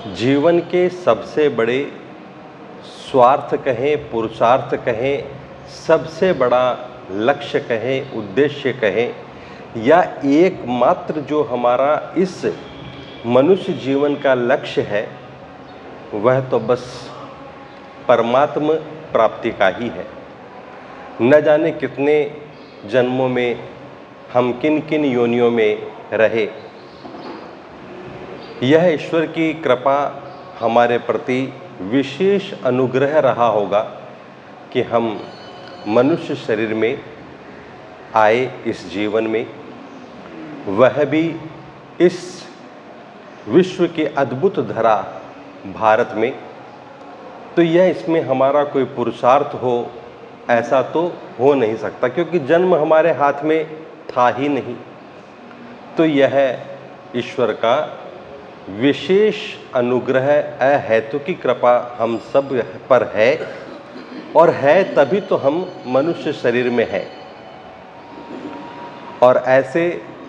जीवन के सबसे बड़े स्वार्थ कहें, पुरुषार्थ कहें, सबसे बड़ा लक्ष्य कहें, उद्देश्य कहें या एकमात्र जो हमारा इस मनुष्य जीवन का लक्ष्य है, वह तो बस परमात्म प्राप्ति का ही है। न जाने कितने जन्मों में हम किन किन योनियों में रहे, यह ईश्वर की कृपा हमारे प्रति विशेष अनुग्रह रहा होगा कि हम मनुष्य शरीर में आए इस जीवन में, वह भी इस विश्व की अद्भुत धरा भारत में। तो यह इसमें हमारा कोई पुरुषार्थ हो ऐसा तो हो नहीं सकता, क्योंकि जन्म हमारे हाथ में था ही नहीं। तो यह ईश्वर का विशेष अनुग्रह, अहेतु की कृपा हम सब पर है, और है तभी तो हम मनुष्य शरीर में हैं। और ऐसे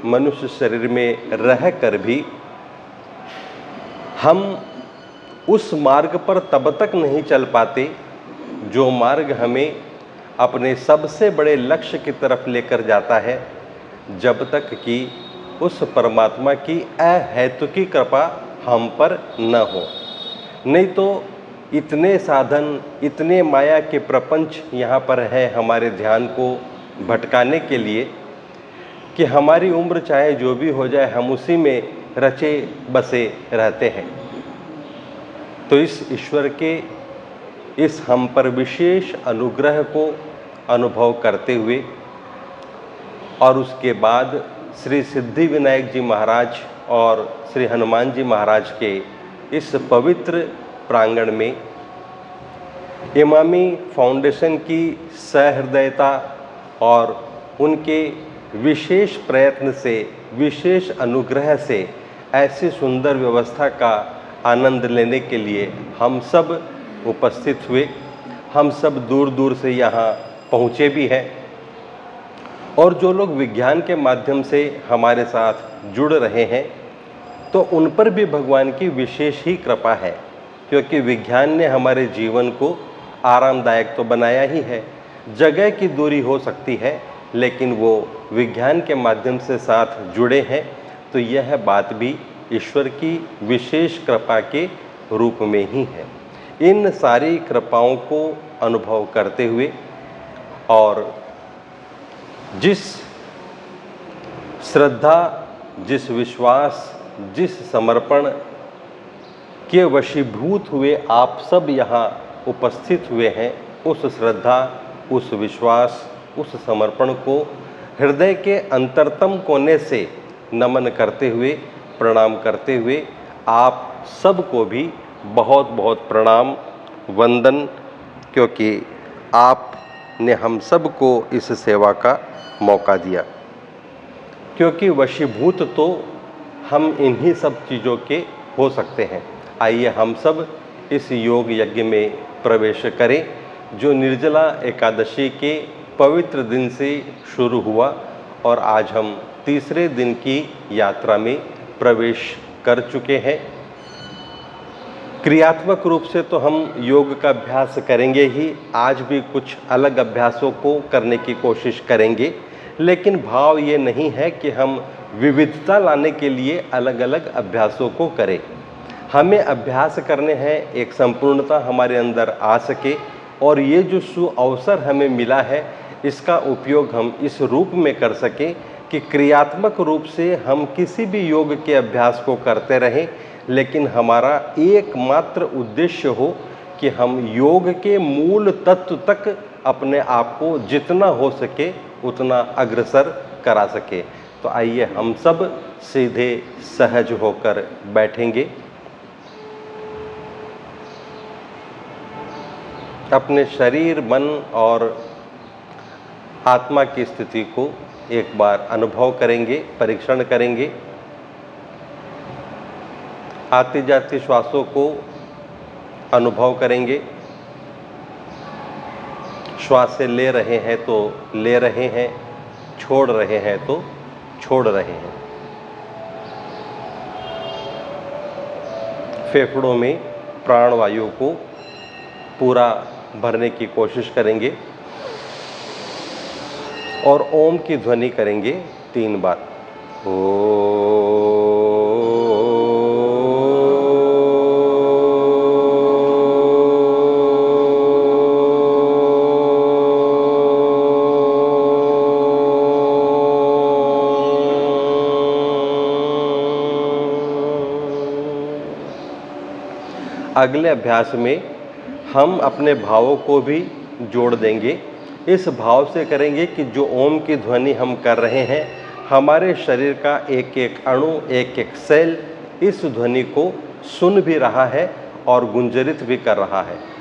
मनुष्य शरीर में रह कर भी हम उस मार्ग पर तब तक नहीं चल पाते जो मार्ग हमें अपने सबसे बड़े लक्ष्य की तरफ लेकर जाता है, जब तक कि उस परमात्मा की अहेतु की कृपा हम पर न हो। नहीं तो इतने साधन, इतने माया के प्रपंच यहाँ पर है हमारे ध्यान को भटकाने के लिए कि हमारी उम्र चाहे जो भी हो जाए, हम उसी में रचे बसे रहते हैं। तो इस ईश्वर के इस हम पर विशेष अनुग्रह को अनुभव करते हुए और उसके बाद श्री सिद्धि विनायक जी महाराज और श्री हनुमान जी महाराज के इस पवित्र प्रांगण में इमामी फाउंडेशन की सहृदयता और उनके विशेष प्रयत्न से, विशेष अनुग्रह से ऐसी सुंदर व्यवस्था का आनंद लेने के लिए हम सब उपस्थित हुए। हम सब दूर दूर से यहाँ पहुँचे भी हैं, और जो लोग विज्ञान के माध्यम से हमारे साथ जुड़ रहे हैं तो उन पर भी भगवान की विशेष ही कृपा है, क्योंकि विज्ञान ने हमारे जीवन को आरामदायक तो बनाया ही है। जगह की दूरी हो सकती है, लेकिन वो विज्ञान के माध्यम से साथ जुड़े हैं, तो यह बात भी ईश्वर की विशेष कृपा के रूप में ही है। इन सारी कृपाओं को अनुभव करते हुए और जिस श्रद्धा, जिस विश्वास, जिस समर्पण के वशीभूत हुए आप सब यहाँ उपस्थित हुए हैं, उस श्रद्धा, उस विश्वास, उस समर्पण को हृदय के अंतरतम कोने से नमन करते हुए, प्रणाम करते हुए आप सबको भी बहुत बहुत प्रणाम, वंदन, क्योंकि आपने हम सबको इस सेवा का मौका दिया। क्योंकि वशीभूत तो हम इन्हीं सब चीज़ों के हो सकते हैं। आइए हम सब इस योग यज्ञ में प्रवेश करें, जो निर्जला एकादशी के पवित्र दिन से शुरू हुआ और आज हम तीसरे दिन की यात्रा में प्रवेश कर चुके हैं। क्रियात्मक रूप से तो हम योग का अभ्यास करेंगे ही, आज भी कुछ अलग अभ्यासों को करने की कोशिश करेंगे, लेकिन भाव ये नहीं है कि हम विविधता लाने के लिए अलग अलग अभ्यासों को करें। हमें अभ्यास करने हैं, एक संपूर्णता हमारे अंदर आ सके, और ये जो सुअवसर हमें मिला है इसका उपयोग हम इस रूप में कर सकें कि क्रियात्मक रूप से हम किसी भी योग के अभ्यास को करते रहें, लेकिन हमारा एकमात्र उद्देश्य हो कि हम योग के मूल तत्व तक अपने आप को जितना हो सके उतना अग्रसर करा सके। तो आइए हम सब सीधे सहज होकर बैठेंगे, अपने शरीर, मन और आत्मा की स्थिति को एक बार अनुभव करेंगे, परीक्षण करेंगे। आती जाती श्वासों को अनुभव करेंगे। श्वास से ले रहे हैं तो ले रहे हैं, छोड़ रहे हैं तो छोड़ रहे हैं। फेफड़ों में प्राणवायु को पूरा भरने की कोशिश करेंगे और ओम की ध्वनि करेंगे 3 बार। अगले अभ्यास में हम अपने भावों को भी जोड़ देंगे। इस भाव से करेंगे कि जो ओम की ध्वनि हम कर रहे हैं, हमारे शरीर का एक एक अणु, एक एक सेल इस ध्वनि को सुन भी रहा है और गुंजरित भी कर रहा है।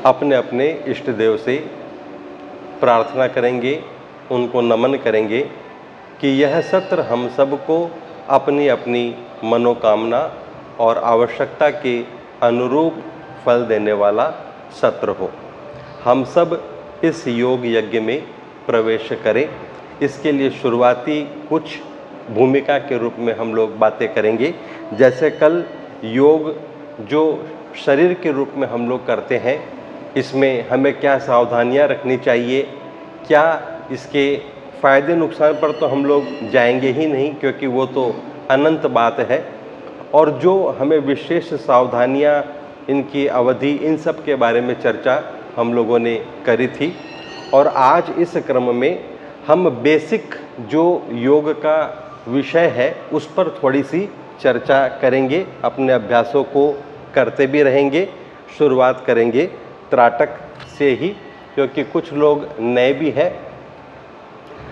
अपने अपने इष्ट देव से प्रार्थना करेंगे, उनको नमन करेंगे कि यह सत्र हम सबको अपनी अपनी मनोकामना और आवश्यकता के अनुरूप फल देने वाला सत्र हो। हम सब इस योग यज्ञ में प्रवेश करें। इसके लिए शुरुआती कुछ भूमिका के रूप में हम लोग बातें करेंगे। जैसे कल योग जो शरीर के रूप में हम लोग करते हैं, इसमें हमें क्या सावधानियां रखनी चाहिए, क्या इसके फ़ायदे नुकसान पर तो हम लोग जाएंगे ही नहीं, क्योंकि वो तो अनंत बात है। और जो हमें विशेष सावधानियां, इनकी अवधि, इन सब के बारे में चर्चा हम लोगों ने करी थी। और आज इस क्रम में हम बेसिक जो योग का विषय है उस पर थोड़ी सी चर्चा करेंगे। अपने अभ्यासों को करते भी रहेंगे। शुरुआत करेंगे त्राटक से ही, क्योंकि कुछ लोग नए भी हैं।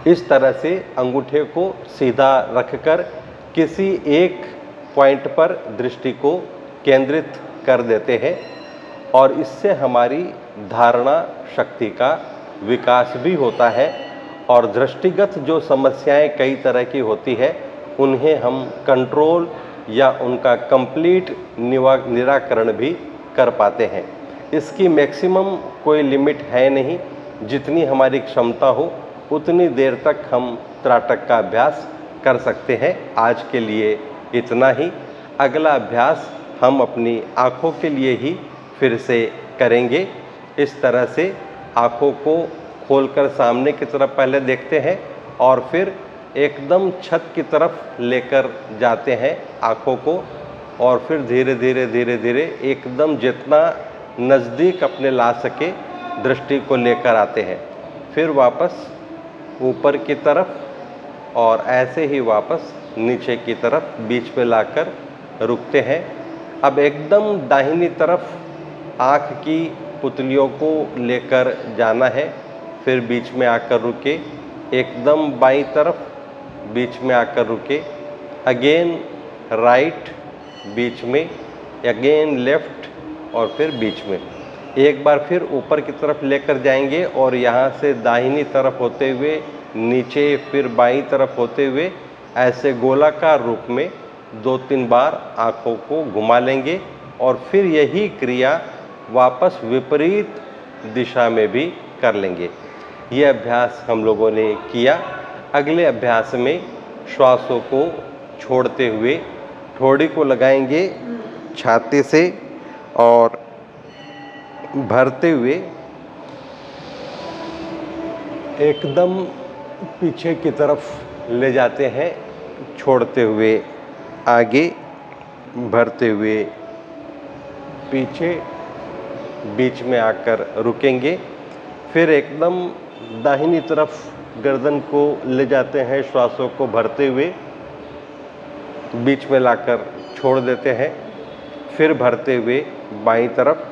इस तरह से अंगूठे को सीधा रखकर किसी एक पॉइंट पर दृष्टि को केंद्रित कर देते हैं और इससे हमारी धारणा शक्ति का विकास भी होता है और दृष्टिगत जो समस्याएं कई तरह की होती है उन्हें हम कंट्रोल या उनका कंप्लीट निराकरण भी कर पाते हैं। इसकी मैक्सिमम कोई लिमिट है नहीं, जितनी हमारी क्षमता हो उतनी देर तक हम त्राटक का अभ्यास कर सकते हैं। आज के लिए इतना ही। अगला अभ्यास हम अपनी आँखों के लिए ही फिर से करेंगे। इस तरह से आँखों को खोलकर सामने की तरफ पहले देखते हैं और फिर एकदम छत की तरफ लेकर जाते हैं आँखों को, और फिर धीरे धीरे धीरे धीरे एकदम जितना नज़दीक अपने ला सके दृष्टि को लेकर आते हैं। फिर वापस ऊपर की तरफ और ऐसे ही वापस नीचे की तरफ बीच में लाकर रुकते हैं। अब एकदम दाहिनी तरफ आँख की पुतलियों को लेकर जाना है, फिर बीच में आकर रुके। एकदम बाईं तरफ बीच में आकर रुके। अगेन राइट बीच में, अगेन लेफ्ट और फिर बीच में। एक बार फिर ऊपर की तरफ लेकर जाएंगे और यहाँ से दाहिनी तरफ होते हुए नीचे, फिर बाईं तरफ होते हुए ऐसे गोलाकार रूप में 2-3 बार आँखों को घुमा लेंगे और फिर यही क्रिया वापस विपरीत दिशा में भी कर लेंगे। ये अभ्यास हम लोगों ने किया। अगले अभ्यास में श्वासों को छोड़ते हुए ठोड़ी को लगाएंगे छाती से और भरते हुए एकदम पीछे की तरफ ले जाते हैं, छोड़ते हुए आगे, भरते हुए पीछे, बीच में आकर रुकेंगे। फिर एकदम दाहिनी तरफ गर्दन को ले जाते हैं, श्वासों को भरते हुए बीच में लाकर छोड़ देते हैं, फिर भरते हुए बाईं तरफ,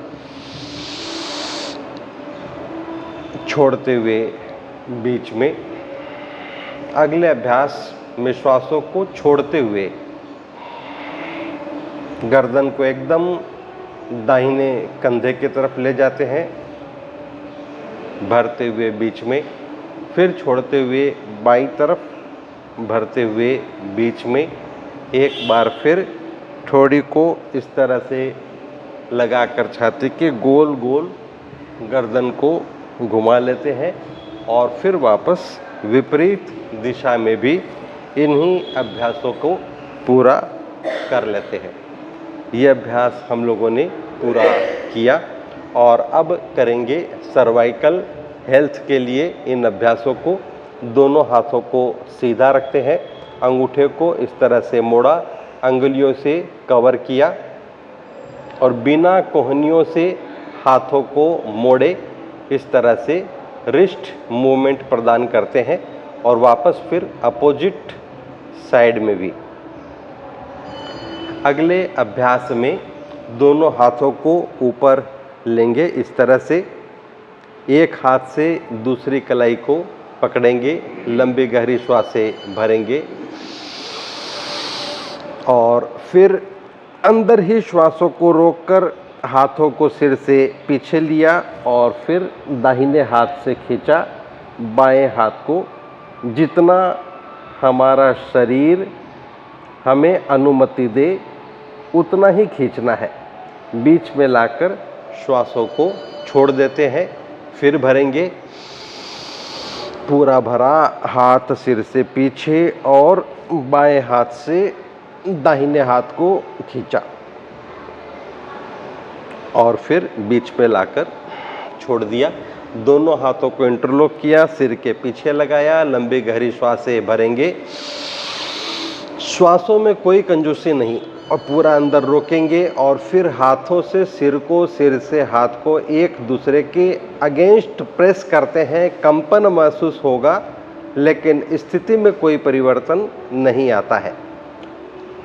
छोड़ते हुए बीच में। अगले अभ्यास में श्वासों को छोड़ते हुए गर्दन को एकदम दाहिने कंधे की तरफ ले जाते हैं, भरते हुए बीच में, फिर छोड़ते हुए बाईं तरफ, भरते हुए बीच में। एक बार फिर ठोड़ी को इस तरह से लगाकर छाती के गोल गोल गर्दन को घुमा लेते हैं और फिर वापस विपरीत दिशा में भी इन्हीं अभ्यासों को पूरा कर लेते हैं। ये अभ्यास हम लोगों ने पूरा किया और अब करेंगे सर्वाइकल हेल्थ के लिए इन अभ्यासों को। दोनों हाथों को सीधा रखते हैं, अंगूठे को इस तरह से मोड़ा, अंगुलियों से कवर किया और बिना कोहनियों से हाथों को मोड़े इस तरह से रिस्ट मूवमेंट प्रदान करते हैं और वापस फिर अपोजिट साइड में भी। अगले अभ्यास में दोनों हाथों को ऊपर लेंगे इस तरह से, एक हाथ से दूसरी कलाई को पकड़ेंगे, लंबी गहरी श्वास से भरेंगे और फिर अंदर ही श्वासों को रोककर हाथों को सिर से पीछे लिया और फिर दाहिने हाथ से खींचा बाएं हाथ को। जितना हमारा शरीर हमें अनुमति दे उतना ही खींचना है। बीच में लाकर श्वासों को छोड़ देते हैं, फिर भरेंगे। पूरा भरा, हाथ सिर से पीछे और बाएं हाथ से दाहिने हाथ को खींचा और फिर बीच में लाकर छोड़ दिया। दोनों हाथों को इंटरलॉक किया, सिर के पीछे लगाया, लंबी गहरी श्वास से भरेंगे। श्वासों में कोई कंजूसी नहीं और पूरा अंदर रोकेंगे और फिर हाथों से सिर को, सिर से हाथ को एक दूसरे के अगेंस्ट प्रेस करते हैं। कंपन महसूस होगा लेकिन स्थिति में कोई परिवर्तन नहीं आता है।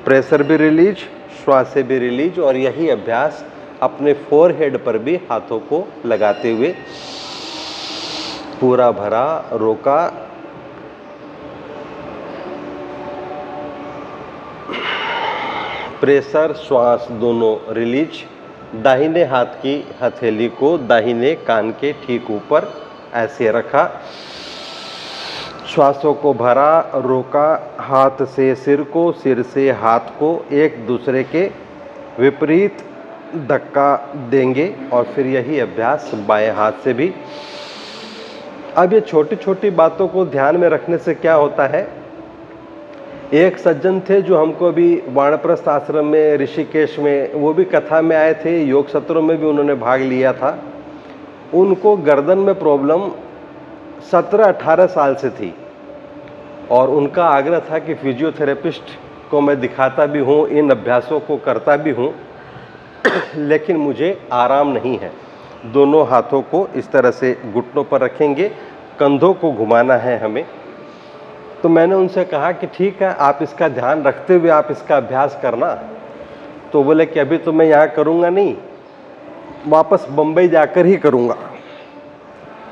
प्रेशर भी रिलीज, श्वास भी रिलीज और यही अभ्यास अपने फोरहेड पर भी हाथों को लगाते हुए पूरा भरा, रोका, प्रेशर, श्वास दोनों रिलीज। दाहिने हाथ की हथेली को दाहिने कान के ठीक ऊपर ऐसे रखा, श्वासों को भरा, रोका, हाथ से सिर को, सिर से हाथ को एक दूसरे के विपरीत धक्का देंगे और फिर यही अभ्यास बाएं हाथ से भी। अब ये छोटी छोटी बातों को ध्यान में रखने से क्या होता है, एक सज्जन थे जो हमको अभी वानप्रस्थ आश्रम में ऋषिकेश में, वो भी कथा में आए थे, योग सत्रों में भी उन्होंने भाग लिया था। उनको गर्दन में प्रॉब्लम 17-18 साल से थी और उनका आग्रह था कि फिजियोथेरेपिस्ट को मैं दिखाता भी हूँ, इन अभ्यासों को करता भी हूँ लेकिन मुझे आराम नहीं है। दोनों हाथों को इस तरह से घुटनों पर रखेंगे, कंधों को घुमाना है हमें। तो मैंने उनसे कहा कि ठीक है, आप इसका ध्यान रखते हुए आप इसका अभ्यास करना। तो बोले कि अभी तो मैं यहाँ करूँगा नहीं, वापस बम्बई जाकर ही करूँगा।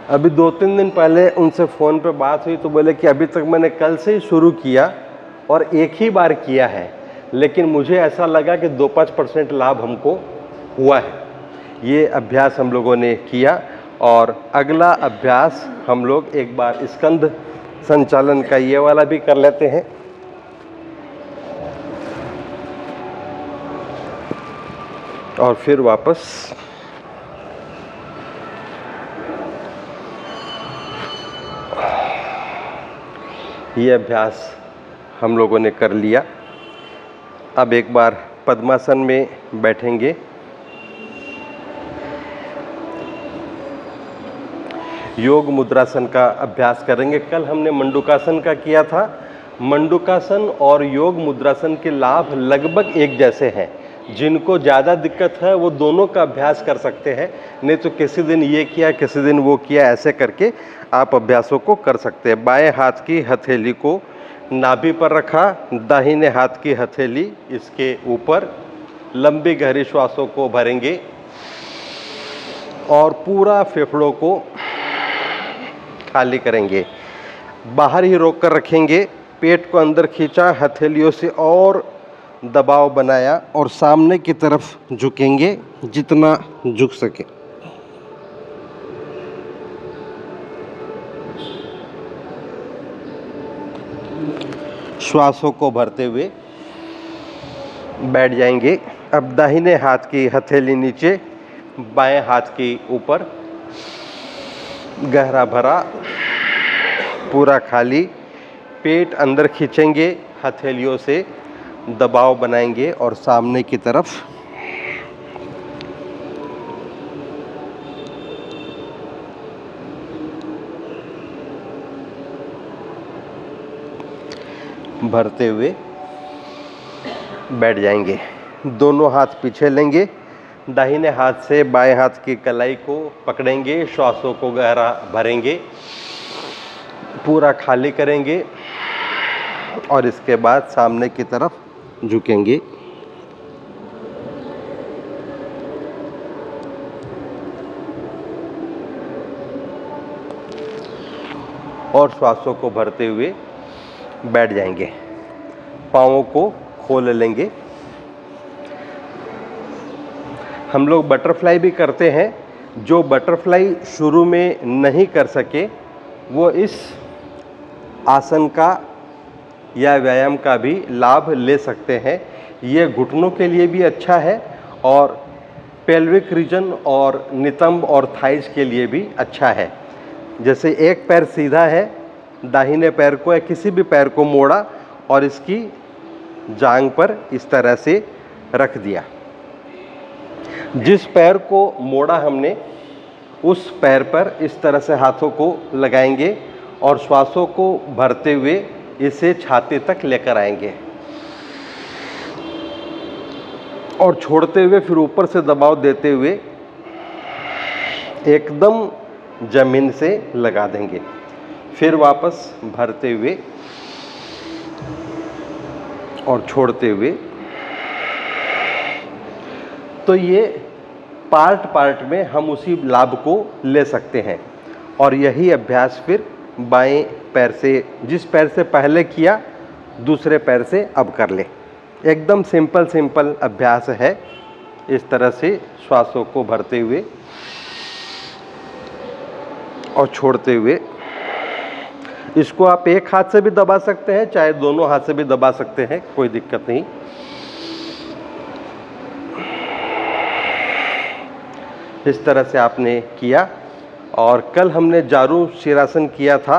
अभी 2-3 दिन पहले उनसे फ़ोन पे बात हुई तो बोले कि अभी तक मैंने कल से ही शुरू किया और एक ही बार किया है, लेकिन मुझे ऐसा लगा कि 2-5% लाभ हमको हुआ है। ये अभ्यास हम लोगों ने किया और अगला अभ्यास हम लोग एक बार स्कंध संचालन का ये वाला भी कर लेते हैं। और फिर वापस ये अभ्यास हम लोगों ने कर लिया। अब एक बार पद्मासन में बैठेंगे। योग मुद्रासन का अभ्यास करेंगे। कल हमने मंडूकासन का किया था। मंडूकासन और योग मुद्रासन के लाभ लगभग एक जैसे हैं। जिनको ज़्यादा दिक्कत है वो दोनों का अभ्यास कर सकते हैं, नहीं तो किसी दिन ये किया किसी दिन वो किया, ऐसे करके आप अभ्यासों को कर सकते हैं। बाएं हाथ की हथेली को नाभि पर रखा, दाहिने हाथ की हथेली इसके ऊपर, लंबी गहरी श्वासों को भरेंगे और पूरा फेफड़ों को खाली करेंगे। बाहर ही रोक कर रखेंगे, पेट को अंदर खींचा, हथेलियों से और दबाव बनाया और सामने की तरफ झुकेंगे जितना झुक सके। श्वासों को भरते हुए बैठ जाएंगे। अब दाहिने हाथ की हथेली नीचे, बाएं हाथ की ऊपर, गहरा भरा, पूरा खाली, पेट अंदर खींचेंगे, हथेलियों से दबाव बनाएंगे और सामने की तरफ भरते हुए बैठ जाएंगे। दोनों हाथ पीछे लेंगे, दाहिने हाथ से बाएं हाथ की कलाई को पकड़ेंगे, श्वासों को गहरा भरेंगे, पूरा खाली करेंगे और इसके बाद सामने की तरफ झुकेंगे। और श्वासों को भरते हुए बैठ जाएंगे। पाँवों को खोल लेंगे। हम लोग बटरफ्लाई भी करते हैं। जो बटरफ्लाई शुरू में नहीं कर सके वो इस आसन का या व्यायाम का भी लाभ ले सकते हैं। ये घुटनों के लिए भी अच्छा है और पेल्विक रीजन और नितंब और थाइज के लिए भी अच्छा है। जैसे एक पैर सीधा है, दाहिने पैर को या किसी भी पैर को मोड़ा और इसकी जांघ पर इस तरह से रख दिया। जिस पैर को मोड़ा हमने उस पैर पर इस तरह से हाथों को लगाएंगे और श्वासों को भरते हुए इसे छाती तक लेकर आएंगे और छोड़ते हुए फिर ऊपर से दबाव देते हुए एकदम जमीन से लगा देंगे। फिर वापस भरते हुए और छोड़ते हुए। तो ये पार्ट पार्ट में हम उसी लाभ को ले सकते हैं और यही अभ्यास फिर बाएं पैर से, जिस पैर से पहले किया दूसरे पैर से अब कर ले। एकदम सिंपल अभ्यास है। इस तरह से श्वासों को भरते हुए और छोड़ते हुए। इसको आप एक हाथ से भी दबा सकते हैं, चाहे दोनों हाथ से भी दबा सकते हैं, कोई दिक्कत नहीं। इस तरह से आपने किया और कल हमने जारू शीरासन किया था,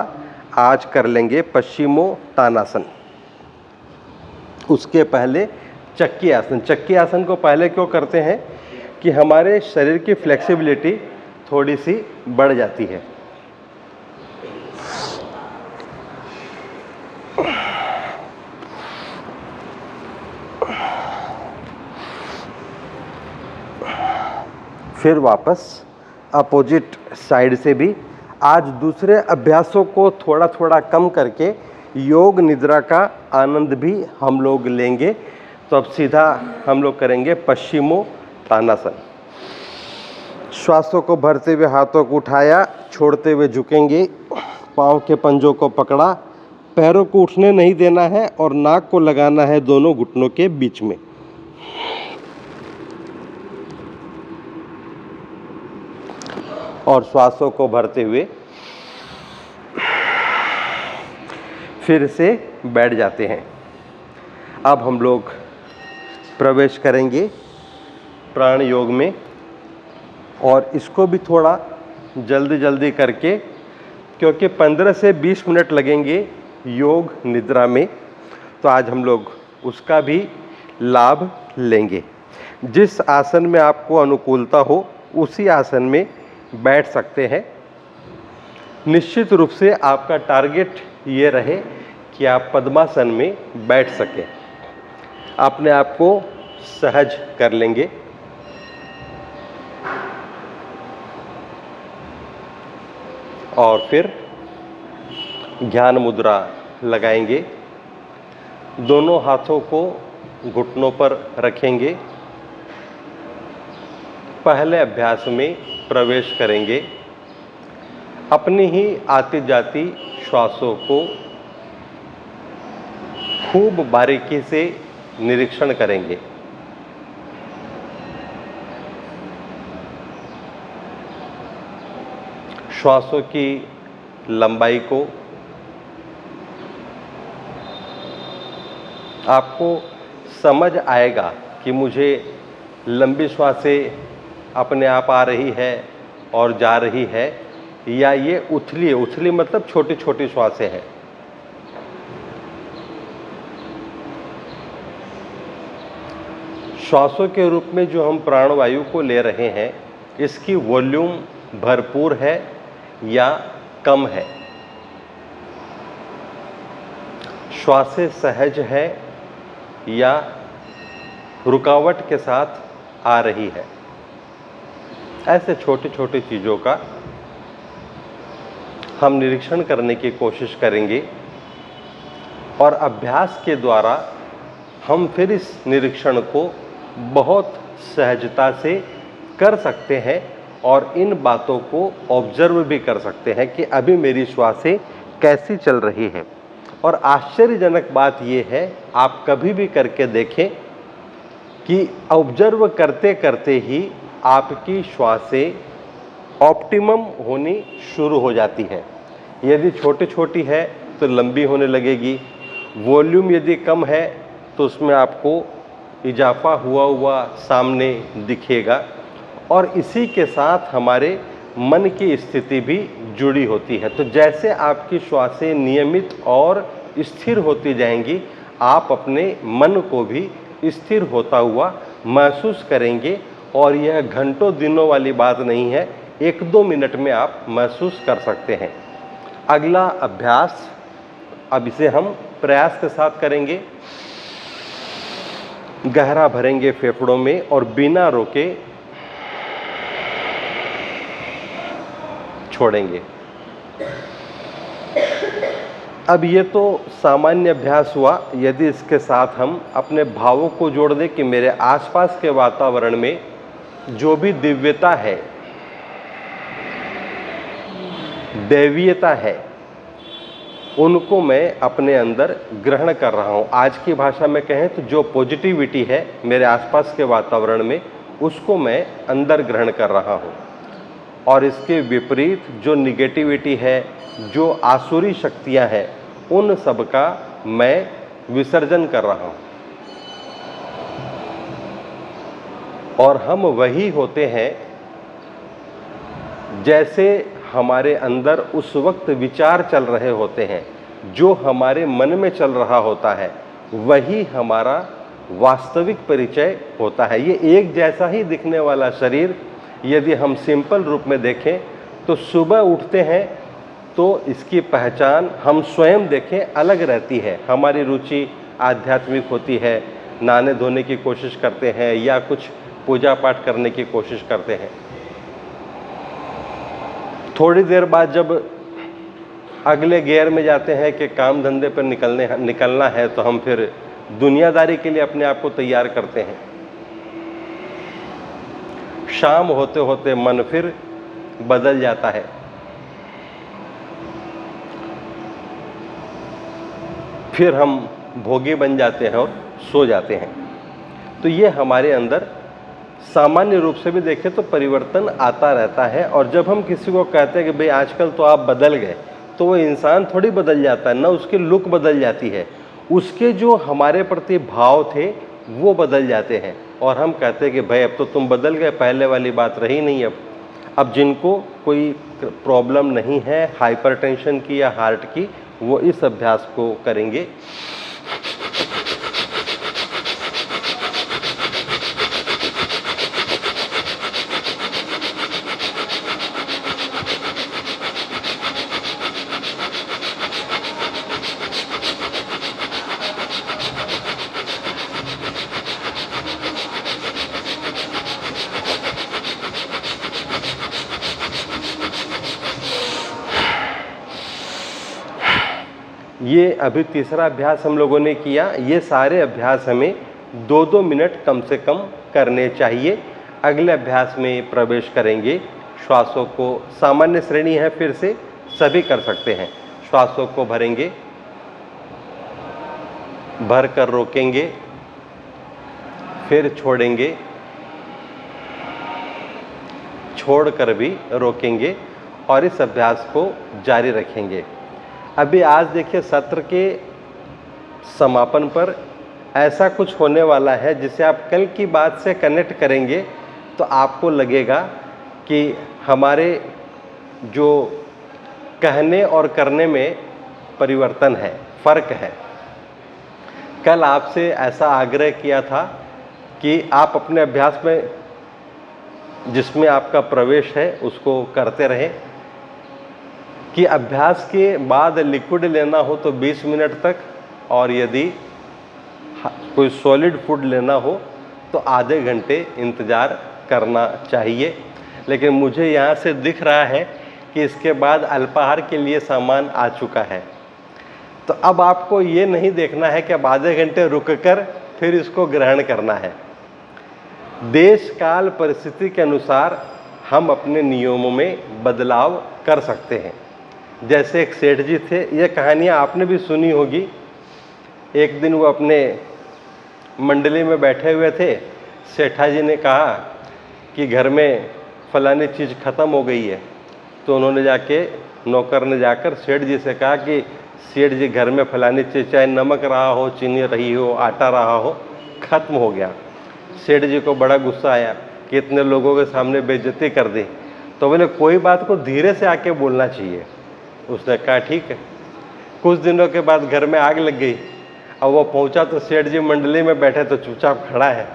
आज कर लेंगे पश्चिमोत्तानासन। उसके पहले चक्की आसन। चक्की आसन को पहले क्यों करते हैं कि हमारे शरीर की फ्लेक्सिबिलिटी थोड़ी सी बढ़ जाती है। फिर वापस अपोजिट साइड से भी। आज दूसरे अभ्यासों को थोड़ा थोड़ा कम करके योग निद्रा का आनंद भी हम लोग लेंगे। तो अब सीधा हम लोग करेंगे पश्चिमोत्तानासन। श्वासों को भरते हुए हाथों को उठाया, छोड़ते हुए झुकेंगे, पाँव के पंजों को पकड़ा, पैरों को उठने नहीं देना है और नाक को लगाना है दोनों घुटनों के बीच में। और श्वासों को भरते हुए फिर से बैठ जाते हैं। अब हम लोग प्रवेश करेंगे प्राण योग में और इसको भी थोड़ा जल्दी करके, क्योंकि 15 से 20 मिनट लगेंगे योग निद्रा में, तो आज हम लोग उसका भी लाभ लेंगे। जिस आसन में आपको अनुकूलता हो उसी आसन में बैठ सकते हैं। निश्चित रूप से आपका टारगेट ये रहे कि आप पद्मासन में बैठ सकें। अपने आप को सहज कर लेंगे। और फिर ध्यान मुद्रा लगाएंगे। दोनों हाथों को घुटनों पर रखेंगे। पहले अभ्यास में प्रवेश करेंगे। अपनी ही आती जाती श्वासों को खूब बारीकी से निरीक्षण करेंगे। श्वासों की लंबाई को आपको समझ आएगा कि मुझे लंबी श्वासें अपने आप आ रही है और जा रही है, या ये उथली है। उथली मतलब छोटी छोटी श्वासें हैं। श्वासों के रूप में जो हम प्राणवायु को ले रहे हैं, इसकी वॉल्यूम भरपूर है या कम है, श्वासें सहज है या रुकावट के साथ आ रही है। ऐसे छोटी छोटी चीज़ों का हम निरीक्षण करने की कोशिश करेंगे और अभ्यास के द्वारा हम फिर इस निरीक्षण को बहुत सहजता से कर सकते हैं और इन बातों को ऑब्जर्व भी कर सकते हैं कि अभी मेरी श्वासें कैसी चल रही हैं। और आश्चर्यजनक बात यह है, आप कभी भी करके देखें कि ऑब्जर्व करते करते ही आपकी श्वासें ऑप्टिमम होनी शुरू हो जाती है। यदि छोटी छोटी है तो लंबी होने लगेगी, वॉल्यूम यदि कम है तो उसमें आपको इजाफा हुआ सामने दिखेगा। और इसी के साथ हमारे मन की स्थिति भी जुड़ी होती है। तो जैसे आपकी श्वासें नियमित और स्थिर होती जाएंगी, आप अपने मन को भी स्थिर होता हुआ महसूस करेंगे। और यह घंटों दिनों वाली बात नहीं है, 1-2 मिनट में आप महसूस कर सकते हैं। अगला अभ्यास अब इसे हम प्रयास के साथ करेंगे। गहरा भरेंगे फेफड़ों में और बिना रोके छोड़ेंगे। अब ये तो सामान्य अभ्यास हुआ। यदि इसके साथ हम अपने भावों को जोड़ दें कि मेरे आसपास के वातावरण में जो भी दिव्यता है, दैवीयता है, उनको मैं अपने अंदर ग्रहण कर रहा हूँ। आज की भाषा में कहें तो जो पॉजिटिविटी है मेरे आसपास के वातावरण में, उसको मैं अंदर ग्रहण कर रहा हूँ। और इसके विपरीत जो निगेटिविटी है, जो आसुरी शक्तियाँ हैं, उन सब का मैं विसर्जन कर रहा हूँ। और हम वही होते हैं जैसे हमारे अंदर उस वक्त विचार चल रहे होते हैं, जो हमारे मन में चल रहा होता है, वही हमारा वास्तविक परिचय होता है। ये एक जैसा ही दिखने वाला शरीर यदि हम सिंपल रूप में देखें तो सुबह उठते हैं तो इसकी पहचान हम स्वयं देखें अलग रहती है। हमारी रुचि आध्यात्मिक होती है, नहाने धोने की कोशिश करते हैं या कुछ पूजा पाठ करने की कोशिश करते हैं। थोड़ी देर बाद जब अगले गियर में जाते हैं कि काम धंधे पर निकलना है, तो हम फिर दुनियादारी के लिए अपने आप को तैयार करते हैं। शाम होते होते मन फिर बदल जाता है। फिर हम भोगी बन जाते हैं और सो जाते हैं। तो ये हमारे अंदर सामान्य रूप से भी देखें तो परिवर्तन आता रहता है। और जब हम किसी को कहते हैं कि भाई आजकल तो आप बदल गए, तो वो इंसान थोड़ी बदल जाता है ना, उसकी लुक बदल जाती है, उसके जो हमारे प्रति भाव थे वो बदल जाते हैं। और हम कहते हैं कि भाई अब तो तुम बदल गए, पहले वाली बात रही नहीं। अब जिनको कोई प्रॉब्लम नहीं है हाइपरटेंशन की या हार्ट की, वो इस अभ्यास को करेंगे। ये अभी तीसरा अभ्यास हम लोगों ने किया। ये सारे अभ्यास हमें 2-2 मिनट कम से कम करने चाहिए। अगले अभ्यास में प्रवेश करेंगे। श्वासों को, सामान्य श्रेणी है, फिर से सभी कर सकते हैं। श्वासों को भरेंगे, भर कर रोकेंगे, फिर छोड़ेंगे, छोड़कर भी रोकेंगे और इस अभ्यास को जारी रखेंगे। अभी आज देखिए सत्र के समापन पर ऐसा कुछ होने वाला है जिसे आप कल की बात से कनेक्ट करेंगे तो आपको लगेगा कि हमारे जो कहने और करने में परिवर्तन है, फर्क है। कल आपसे ऐसा आग्रह किया था कि आप अपने अभ्यास में जिसमें आपका प्रवेश है उसको करते रहें, कि अभ्यास के बाद लिक्विड लेना हो तो 20 मिनट तक, और यदि कोई सॉलिड फूड लेना हो तो आधे घंटे इंतज़ार करना चाहिए। लेकिन मुझे यहाँ से दिख रहा है कि इसके बाद अल्पाहार के लिए सामान आ चुका है। तो अब आपको ये नहीं देखना है कि अब आधे घंटे रुककर फिर इसको ग्रहण करना है। देश काल परिस्थिति के अनुसार हम अपने नियमों में बदलाव कर सकते हैं। जैसे एक सेठ जी थे, ये कहानियाँ आपने भी सुनी होगी। एक दिन वो अपने मंडली में बैठे हुए थे। सेठा जी ने कहा कि घर में फलानी चीज़ ख़त्म हो गई है। तो उन्होंने जाके, नौकर ने जाकर सेठ जी से कहा कि सेठ जी घर में फलानी चीज़, चाहे नमक रहा हो, चीनी रही हो, आटा रहा हो, ख़त्म हो गया। सेठ जी को बड़ा गुस्सा आया कि इतने लोगों के सामने बेइज्जती कर दी। तो बोले कोई बात को धीरे से आके बोलना चाहिए। उसने कहा ठीक है। कुछ दिनों के बाद घर में आग लग गई। अब वो पहुंचा तो सेठ जी मंडली में बैठे तो चुपचाप खड़ा है।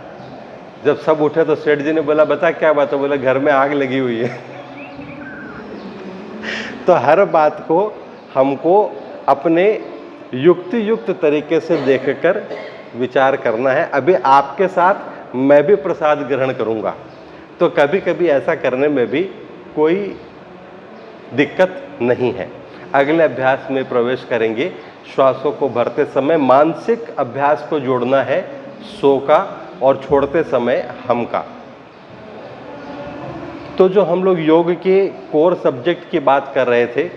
जब सब उठे तो सेठ जी ने बोला बता क्या बात है? बोले घर में आग लगी हुई है। तो हर बात को हमको अपने युक्ति युक्त तरीके से देखकर विचार करना है। अभी आपके साथ मैं भी प्रसाद ग्रहण करूंगा, तो कभी कभी ऐसा करने में भी कोई दिक्कत नहीं है। अगले अभ्यास में प्रवेश करेंगे। श्वासों को भरते समय मानसिक अभ्यास को जोड़ना है सो का, और छोड़ते समय हम का। तो जो हम लोग योग के कोर सब्जेक्ट की बात कर रहे थे,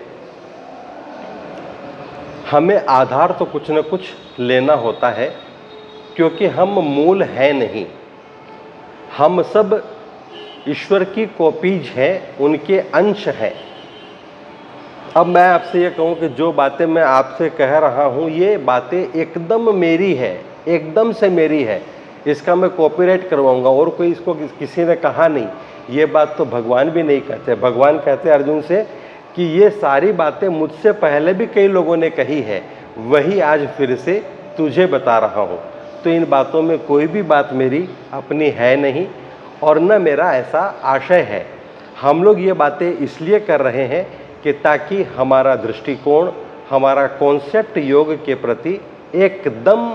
हमें आधार तो कुछ न कुछ लेना होता है, क्योंकि हम मूल हैं नहीं। हम सब ईश्वर की कॉपीज हैं, उनके अंश हैं। अब मैं आपसे ये कहूँ कि जो बातें मैं आपसे कह रहा हूँ, ये बातें एकदम मेरी है, एकदम से मेरी है। इसका मैं कॉपीराइट करवाऊंगा और कोई इसको किसी ने कहा नहीं। ये बात तो भगवान भी नहीं कहते। भगवान कहते अर्जुन से कि ये सारी बातें मुझसे पहले भी कई लोगों ने कही है, वही आज फिर से तुझे बता रहा हूँ। तो इन बातों में कोई भी बात मेरी अपनी है नहीं, और न मेरा ऐसा आशय है। हम लोग ये बातें इसलिए कर रहे हैं कि ताकि हमारा दृष्टिकोण, हमारा कॉन्सेप्ट योग के प्रति एकदम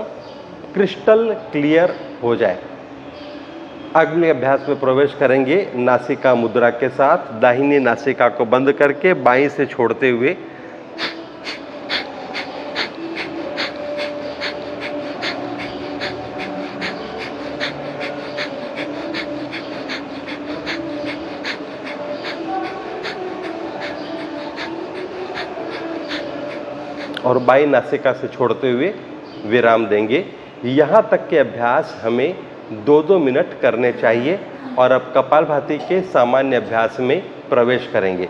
क्रिस्टल क्लियर हो जाए। अगले अभ्यास में प्रवेश करेंगे नासिका मुद्रा के साथ। दाहिनी नासिका को बंद करके बाईं से छोड़ते हुए और बाईं नासिका से छोड़ते हुए विराम देंगे। यहाँ तक के अभ्यास हमें 2-2 मिनट करने चाहिए। और अब कपालभाति के सामान्य अभ्यास में प्रवेश करेंगे।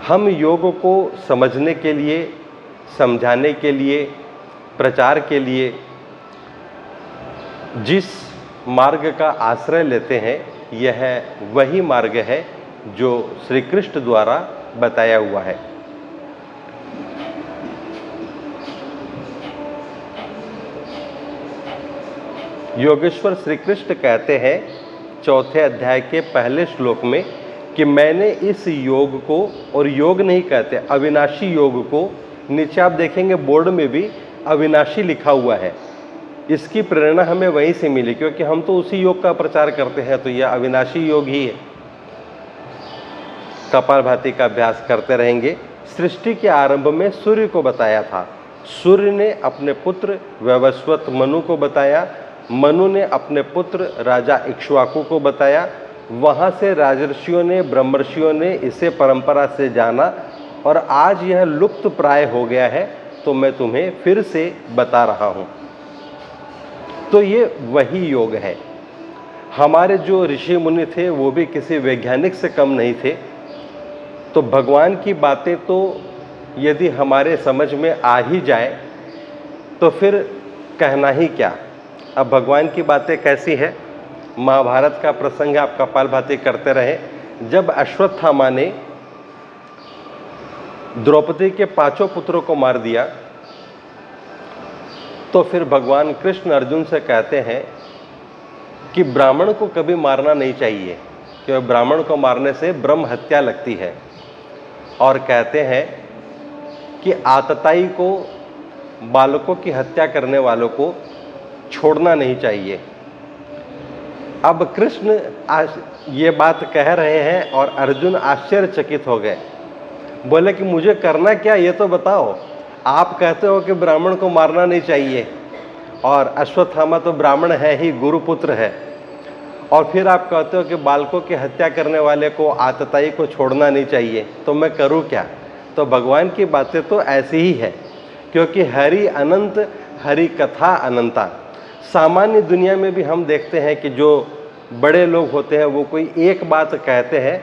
हम योग को समझने के लिए, समझाने के लिए, प्रचार के लिए जिस मार्ग का आश्रय लेते हैं, यह वही मार्ग है जो श्री कृष्ण द्वारा बताया हुआ है। योगेश्वर श्री कृष्ण कहते हैं 4थे अध्याय के पहले श्लोक में कि मैंने इस योग को, और योग नहीं कहते, अविनाशी योग को, नीचे आप देखेंगे बोर्ड में भी अविनाशी लिखा हुआ है। इसकी प्रेरणा हमें वहीं से मिली, क्योंकि हम तो उसी योग का प्रचार करते हैं, तो यह अविनाशी योग ही है। कपालभाति का अभ्यास करते रहेंगे। सृष्टि के आरंभ में सूर्य को बताया था, सूर्य ने अपने पुत्र वैवस्वत मनु को बताया, मनु ने अपने पुत्र राजा इक्ष्वाकु को बताया, वहाँ से राजर्षियों ने ब्रह्मर्षियों ने इसे परंपरा से जाना और आज यह लुप्त प्राय हो गया है, तो मैं तुम्हें फिर से बता रहा हूँ। तो ये वही योग है। हमारे जो ऋषि मुनि थे वो भी किसी वैज्ञानिक से कम नहीं थे। तो भगवान की बातें तो यदि हमारे समझ में आ ही जाए तो फिर कहना ही क्या। अब भगवान की बातें कैसी है, महाभारत का प्रसंग आप कपालभाति करते रहे। जब अश्वत्थामा ने द्रौपदी के 5 पुत्रों को मार दिया तो फिर भगवान कृष्ण अर्जुन से कहते हैं कि ब्राह्मण को कभी मारना नहीं चाहिए, क्योंकि ब्राह्मण को मारने से ब्रह्म हत्या लगती है। और कहते हैं कि आतताई को, बालकों की हत्या करने वालों को छोड़ना नहीं चाहिए। अब कृष्ण ये बात कह रहे हैं और अर्जुन आश्चर्यचकित हो गए, बोले कि मुझे करना क्या ये तो बताओ। आप कहते हो कि ब्राह्मण को मारना नहीं चाहिए और अश्वत्थामा तो ब्राह्मण है ही, गुरुपुत्र है, और फिर आप कहते हो कि बालकों की हत्या करने वाले को, आतताई को छोड़ना नहीं चाहिए, तो मैं करूं क्या। तो भगवान की बातें तो ऐसी ही है, क्योंकि हरि अनंत, हरि कथा अनंता। सामान्य दुनिया में भी हम देखते हैं कि जो बड़े लोग होते हैं वो कोई एक बात कहते हैं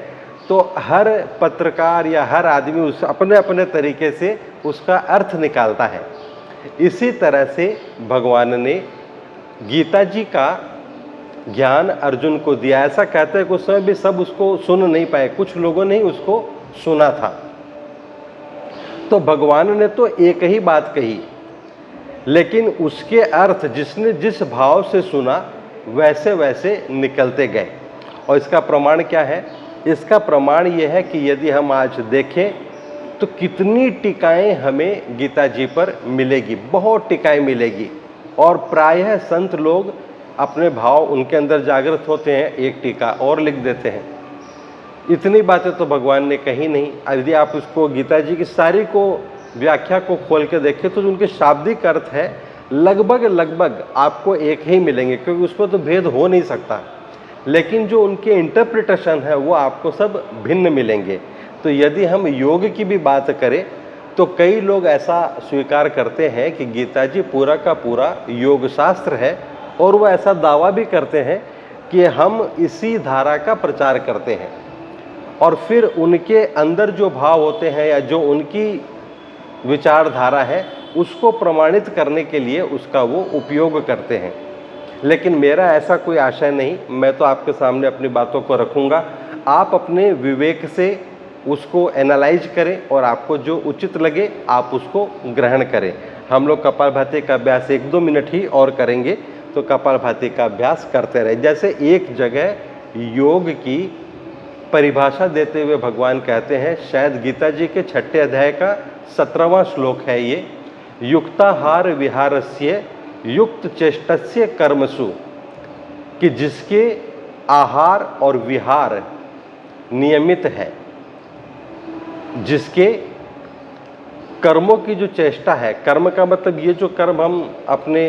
तो हर पत्रकार या हर आदमी उस अपने अपने तरीके से उसका अर्थ निकालता है। इसी तरह से भगवान ने गीता जी का ज्ञान अर्जुन को दिया। ऐसा कहते हैं कि उस समय भी सब उसको सुन नहीं पाए, कुछ लोगों ने ही उसको सुना था। तो भगवान ने तो एक ही बात कही, लेकिन उसके अर्थ जिसने जिस भाव से सुना वैसे वैसे निकलते गए। और इसका प्रमाण क्या है? इसका प्रमाण यह है कि यदि हम आज देखें तो कितनी टीकाएं हमें गीता जी पर मिलेगी, बहुत टीकाएं मिलेगी। और प्रायः संत लोग अपने भाव उनके अंदर जागृत होते हैं, एक टीका और लिख देते हैं। इतनी बातें तो भगवान ने कही नहीं। यदि आप उसको गीता जी की सारी को व्याख्या को खोल के देखें तो उनके शाब्दिक अर्थ है लगभग आपको एक ही मिलेंगे, क्योंकि उसमें तो भेद हो नहीं सकता। लेकिन जो उनके इंटरप्रिटेशन है वो आपको सब भिन्न मिलेंगे। तो यदि हम योग की भी बात करें तो कई लोग ऐसा स्वीकार करते हैं कि गीता जी पूरा का पूरा योग शास्त्र है, और वो ऐसा दावा भी करते हैं कि हम इसी धारा का प्रचार करते हैं। और फिर उनके अंदर जो भाव होते हैं या जो उनकी विचारधारा है उसको प्रमाणित करने के लिए उसका वो उपयोग करते हैं। लेकिन मेरा ऐसा कोई आशय नहीं, मैं तो आपके सामने अपनी बातों को रखूँगा, आप अपने विवेक से उसको एनालाइज करें और आपको जो उचित लगे आप उसको ग्रहण करें। हम लोग कपालभाति का अभ्यास 1-2 मिनट ही और करेंगे, तो कपालभाति का अभ्यास करते रहे। जैसे एक जगह योग की परिभाषा देते हुए भगवान कहते हैं, शायद गीता जी के 6ठे अध्याय का 17वां श्लोक है ये, युक्ताहार विहारस्य युक्त चेष्टस्य कर्मसु, कि जिसके आहार और विहार नियमित है, जिसके कर्मों की जो चेष्टा है, कर्म का मतलब ये जो कर्म हम अपने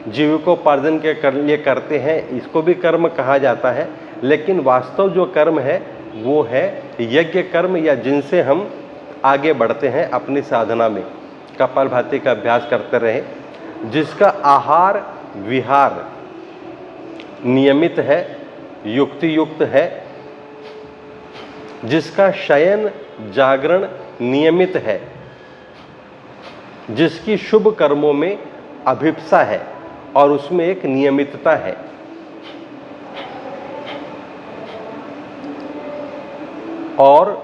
जीविकोपार्जन के लिए करते हैं इसको भी कर्म कहा जाता है, लेकिन वास्तव जो कर्म है वो है यज्ञ कर्म, या जिनसे हम आगे बढ़ते हैं अपनी साधना में। कपालभाति का अभ्यास करते रहें, जिसका आहार विहार नियमित है, युक्ति युक्त है, जिसका शयन जागरण नियमित है, जिसकी शुभ कर्मों में अभिप्सा है और उसमें एक नियमितता है। और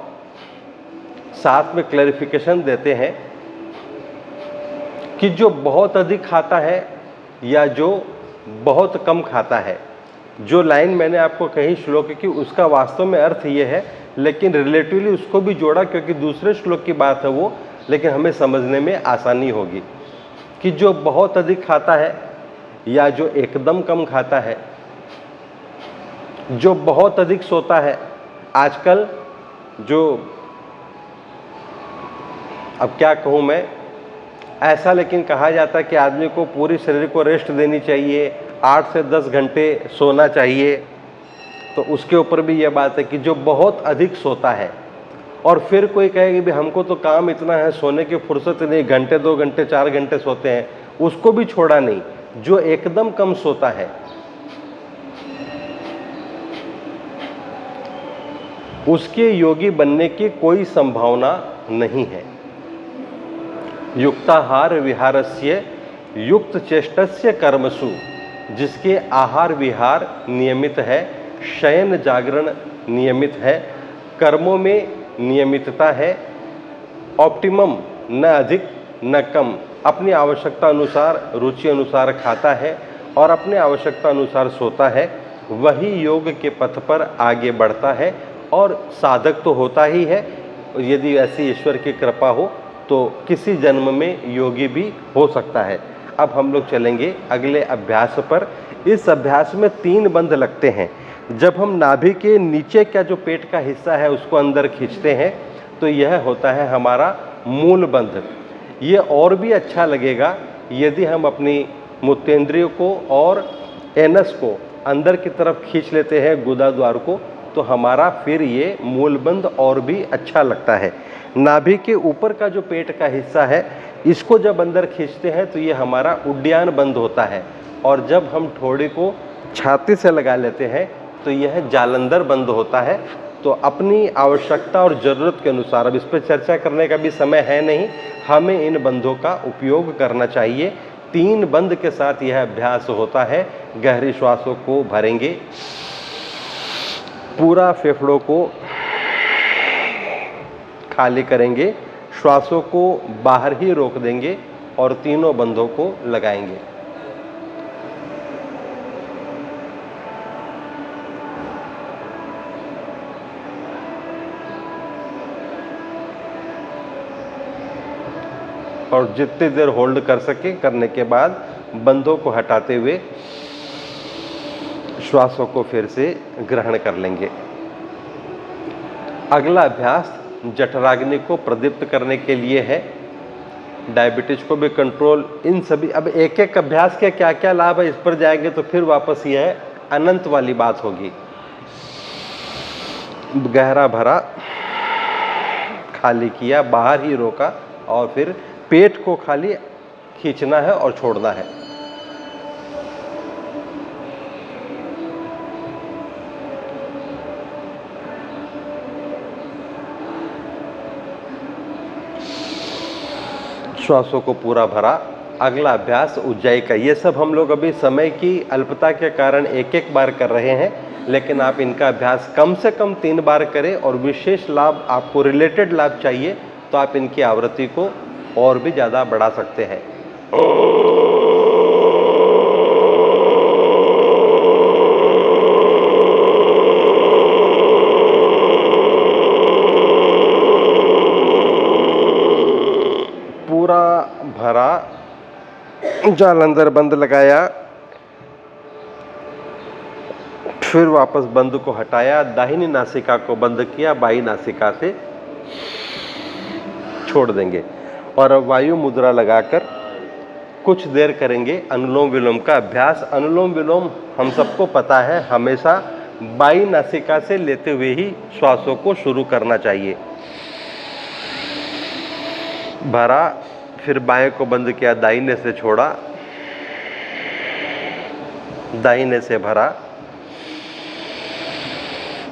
साथ में क्लैरिफिकेशन देते हैं कि जो बहुत अधिक खाता है या जो बहुत कम खाता है, जो लाइन मैंने आपको कही श्लोक की उसका वास्तव में अर्थ ये है, लेकिन रिलेटिवली उसको भी जोड़ा क्योंकि दूसरे श्लोक की बात है वो, लेकिन हमें समझने में आसानी होगी कि जो बहुत अधिक खाता है या जो एकदम कम खाता है, जो बहुत अधिक सोता है। आजकल जो, अब क्या कहूँ मैं, ऐसा लेकिन कहा जाता है कि आदमी को पूरी शरीर को रेस्ट देनी चाहिए, 8 से 10 घंटे सोना चाहिए। तो उसके ऊपर भी यह बात है कि जो बहुत अधिक सोता है और फिर कोई कहे कि भी हमको तो काम इतना है, सोने की फुर्सत नहीं, घंटे 2 घंटे 4 घंटे सोते हैं, उसको भी छोड़ा नहीं। जो एकदम कम सोता है उसके योगी बनने की कोई संभावना नहीं है। युक्ताहार विहारस्य युक्त चेष्टस्य कर्मसु, जिसके आहार विहार नियमित है, शयन जागरण नियमित है, कर्मों में नियमितता है, ऑप्टिमम, न अधिक न कम, अपनी आवश्यकता अनुसार रुचि अनुसार खाता है और अपने आवश्यकता अनुसार सोता है, वही योग के पथ पर आगे बढ़ता है और साधक तो होता ही है। यदि ऐसी ईश्वर की कृपा हो तो किसी जन्म में योगी भी हो सकता है। अब हम लोग चलेंगे अगले अभ्यास पर। इस अभ्यास में 3 बंध लगते हैं। जब हम नाभि के नीचे का जो पेट का हिस्सा है उसको अंदर खींचते हैं तो यह होता है हमारा मूल बंध। ये और भी अच्छा लगेगा यदि हम अपनी मूत्रेंद्रियों को और एनस को अंदर की तरफ खींच लेते हैं, गुदा द्वार को, तो हमारा फिर ये मूल बंध और भी अच्छा लगता है। नाभि के ऊपर का जो पेट का हिस्सा है इसको जब अंदर खींचते हैं तो ये हमारा उड्डयन बंध होता है, और जब हम ठोड़ी को छाती से लगा लेते हैं तो यह जालंधर बंध होता है। तो अपनी आवश्यकता और ज़रूरत के अनुसार, अब इस पर चर्चा करने का भी समय है नहीं, हमें इन बंधों का उपयोग करना चाहिए। 3 बंध के साथ यह अभ्यास होता है। गहरी श्वासों को भरेंगे, पूरा फेफड़ों को खाली करेंगे, श्वासों को बाहर ही रोक देंगे और तीनों बंधों को लगाएंगे। और जितनी देर होल्ड कर सके करने के बाद बंधों को हटाते हुए श्वासों को फिर से ग्रहण कर लेंगे। अगला अभ्यास जठराग्नि को प्रदीप्त करने के लिए है, डायबिटीज को भी कंट्रोल, इन सभी। अब एक एक अभ्यास के क्या क्या लाभ है इस पर जाएंगे तो फिर वापस यह अनंत वाली बात होगी। गहरा भरा, खाली किया, बाहर ही रोका और फिर पेट को खाली खींचना है और छोड़ना है। श्वासों को पूरा भरा। अगला अभ्यास उज्जाई का। ये सब हम लोग अभी समय की अल्पता के कारण एक एक बार कर रहे हैं, लेकिन आप इनका अभ्यास कम से कम 3 बार करें और विशेष लाभ, आपको रिलेटेड लाभ चाहिए तो आप इनकी आवृत्ति को और भी ज़्यादा बढ़ा सकते हैं। पूरा भरा, जालंधर बंद लगाया, फिर वापस बंद को हटाया, दाहिनी नासिका को बंद किया, बाईं नासिका से छोड़ देंगे। और अब वायु मुद्रा लगाकर कुछ देर करेंगे अनुलोम विलोम का अभ्यास। अनुलोम विलोम हम सबको पता है, हमेशा बाईं नासिका से लेते हुए ही श्वासों को शुरू करना चाहिए। भरा, फिर बाएं को बंद किया, दाहिने से छोड़ा, दाहिने से भरा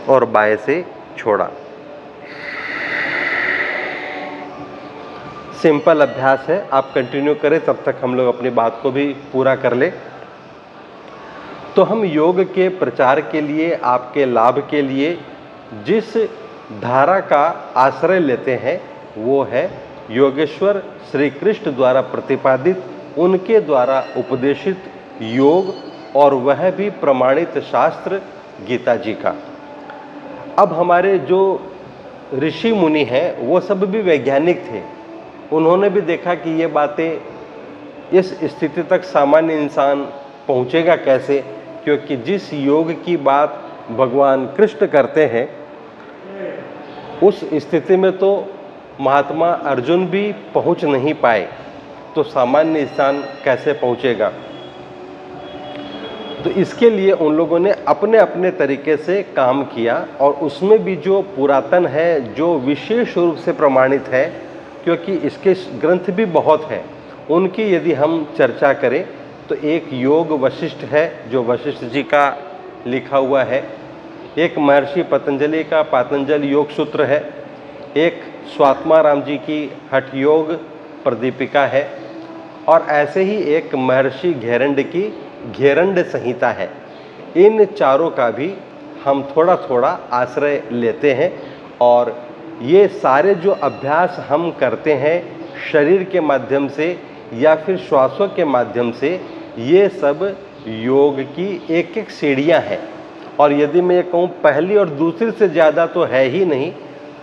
और बाएं से छोड़ा। सिंपल अभ्यास है, आप कंटिन्यू करें, तब तक हम लोग अपनी बात को भी पूरा कर ले। तो हम योग के प्रचार के लिए, आपके लाभ के लिए जिस धारा का आश्रय लेते हैं वो है योगेश्वर श्री कृष्ण द्वारा प्रतिपादित, उनके द्वारा उपदेशित योग, और वह भी प्रमाणित शास्त्र गीता जी का। अब हमारे जो ऋषि मुनि हैं वो सब भी वैज्ञानिक थे। उन्होंने भी देखा कि ये बातें, इस स्थिति तक सामान्य इंसान पहुंचेगा कैसे, क्योंकि जिस योग की बात भगवान कृष्ण करते हैं उस स्थिति में तो महात्मा अर्जुन भी पहुंच नहीं पाए, तो सामान्य इंसान कैसे पहुंचेगा। तो इसके लिए उन लोगों ने अपने अपने तरीके से काम किया, और उसमें भी जो पुरातन है, जो विशेष रूप से प्रमाणित है, क्योंकि इसके ग्रंथ भी बहुत हैं, उनकी यदि हम चर्चा करें तो एक योग वशिष्ठ है जो वशिष्ठ जी का लिखा हुआ है, एक महर्षि पतंजलि का पातंजल योग सूत्र है, एक स्वात्माराम जी की हठ योग प्रदीपिका है, और ऐसे ही एक महर्षि घेरंड की घेरंड संहिता है। इन चारों का भी हम थोड़ा थोड़ा आश्रय लेते हैं, और ये सारे जो अभ्यास हम करते हैं शरीर के माध्यम से या फिर श्वासों के माध्यम से, ये सब योग की एक एक सीढ़ियाँ हैं। और यदि मैं ये कहूँ पहली और दूसरी से ज़्यादा तो है ही नहीं,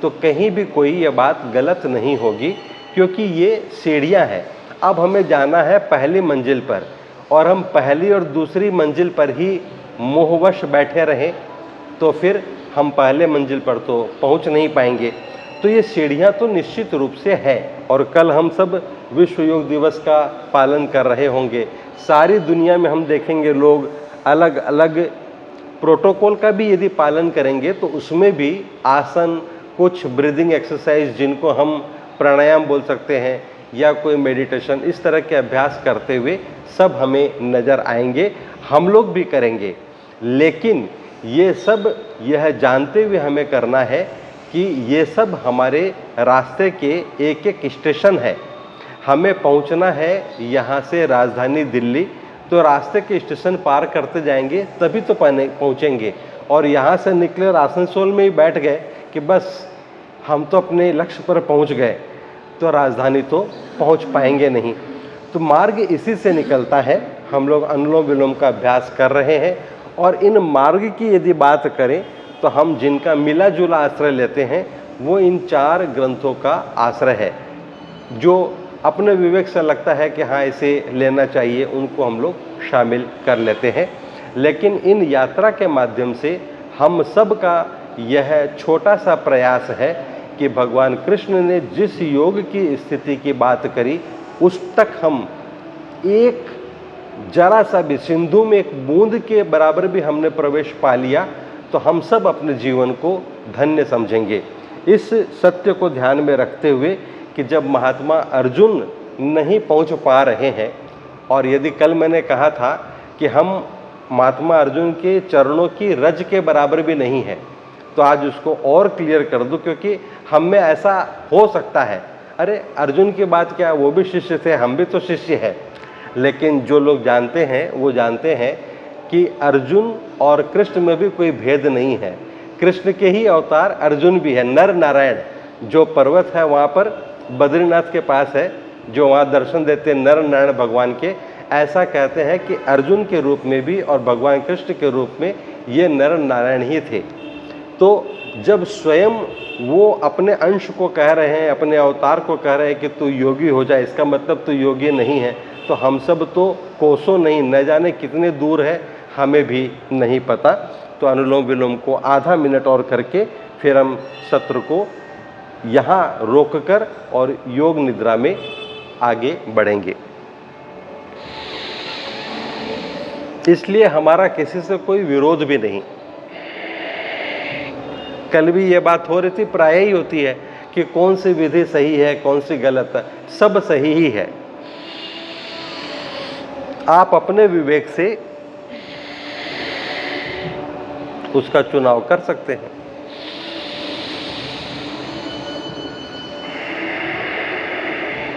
तो कहीं भी कोई ये बात गलत नहीं होगी, क्योंकि ये सीढ़ियाँ हैं। अब हमें जाना है पहली मंजिल पर, और हम पहली और दूसरी मंजिल पर ही मोहवश बैठे रहें तो फिर हम पहले मंजिल पर तो पहुंच नहीं पाएंगे। तो ये सीढ़ियाँ तो निश्चित रूप से है। और कल हम सब विश्व योग दिवस का पालन कर रहे होंगे। सारी दुनिया में हम देखेंगे लोग अलग अलग प्रोटोकॉल का भी यदि पालन करेंगे, तो उसमें भी आसन, कुछ ब्रीदिंग एक्सरसाइज जिनको हम प्राणायाम बोल सकते हैं, या कोई मेडिटेशन, इस तरह के अभ्यास करते हुए सब हमें नज़र आएंगे, हम लोग भी करेंगे। लेकिन ये सब यह जानते हुए हमें करना है कि ये सब हमारे रास्ते के एक एक स्टेशन है। हमें पहुंचना है यहाँ से राजधानी दिल्ली, तो रास्ते के स्टेशन पार करते जाएंगे तभी तो पहुँचेंगे। और यहाँ से निकले और आसनसोल में ही बैठ गए कि बस हम तो अपने लक्ष्य पर पहुँच गए, तो राजधानी तो पहुँच पाएंगे नहीं। तो मार्ग इसी से निकलता है। हम लोग अनुलोम विलोम का अभ्यास कर रहे हैं, और इन मार्ग की यदि बात करें तो हम जिनका मिला जुला आश्रय लेते हैं वो इन चार ग्रंथों का आश्रय है। जो अपने विवेक से लगता है कि हाँ इसे लेना चाहिए, उनको हम लोग शामिल कर लेते हैं। लेकिन इन यात्रा के माध्यम से हम सब का यह छोटा सा प्रयास है कि भगवान कृष्ण ने जिस योग की स्थिति की बात करी, उस तक हम एक जरा सा भी, सिंधु में एक बूंद के बराबर भी हमने प्रवेश पा लिया, तो हम सब अपने जीवन को धन्य समझेंगे। इस सत्य को ध्यान में रखते हुए कि जब महात्मा अर्जुन नहीं पहुंच पा रहे हैं, और यदि कल मैंने कहा था कि हम महात्मा अर्जुन के चरणों की रज के बराबर भी नहीं है, तो आज उसको और क्लियर कर दूं, क्योंकि हम में ऐसा हो सकता है, अरे अर्जुन की बात क्या, वो भी शिष्य थे, हम भी तो शिष्य हैं। लेकिन जो लोग जानते हैं वो जानते हैं कि अर्जुन और कृष्ण में भी कोई भेद नहीं है। कृष्ण के ही अवतार अर्जुन भी है, नर नारायण। जो पर्वत है वहाँ पर बद्रीनाथ के पास है, जो वहाँ दर्शन देते हैं नर नारायण भगवान के, ऐसा कहते हैं कि अर्जुन के रूप में भी और भगवान कृष्ण के रूप में ये नर नारायण ही थे। तो जब स्वयं वो अपने अंश को कह रहे हैं, अपने अवतार को कह रहे हैं कि तू योगी हो जाए, इसका मतलब तू योगी नहीं है, तो हम सब तो कोसों नहीं, न जाने कितने दूर है, हमें भी नहीं पता। तो अनुलोम विलोम को आधा मिनट और करके फिर हम सत्र को यहाँ रोककर और योग निद्रा में आगे बढ़ेंगे। इसलिए हमारा किसी से कोई विरोध भी नहीं। कल भी ये बात हो रही थी, प्राय ही होती है कि कौन सी विधि सही है, कौन सी गलत है, सब सही ही है। आप अपने विवेक से उसका चुनाव कर सकते हैं।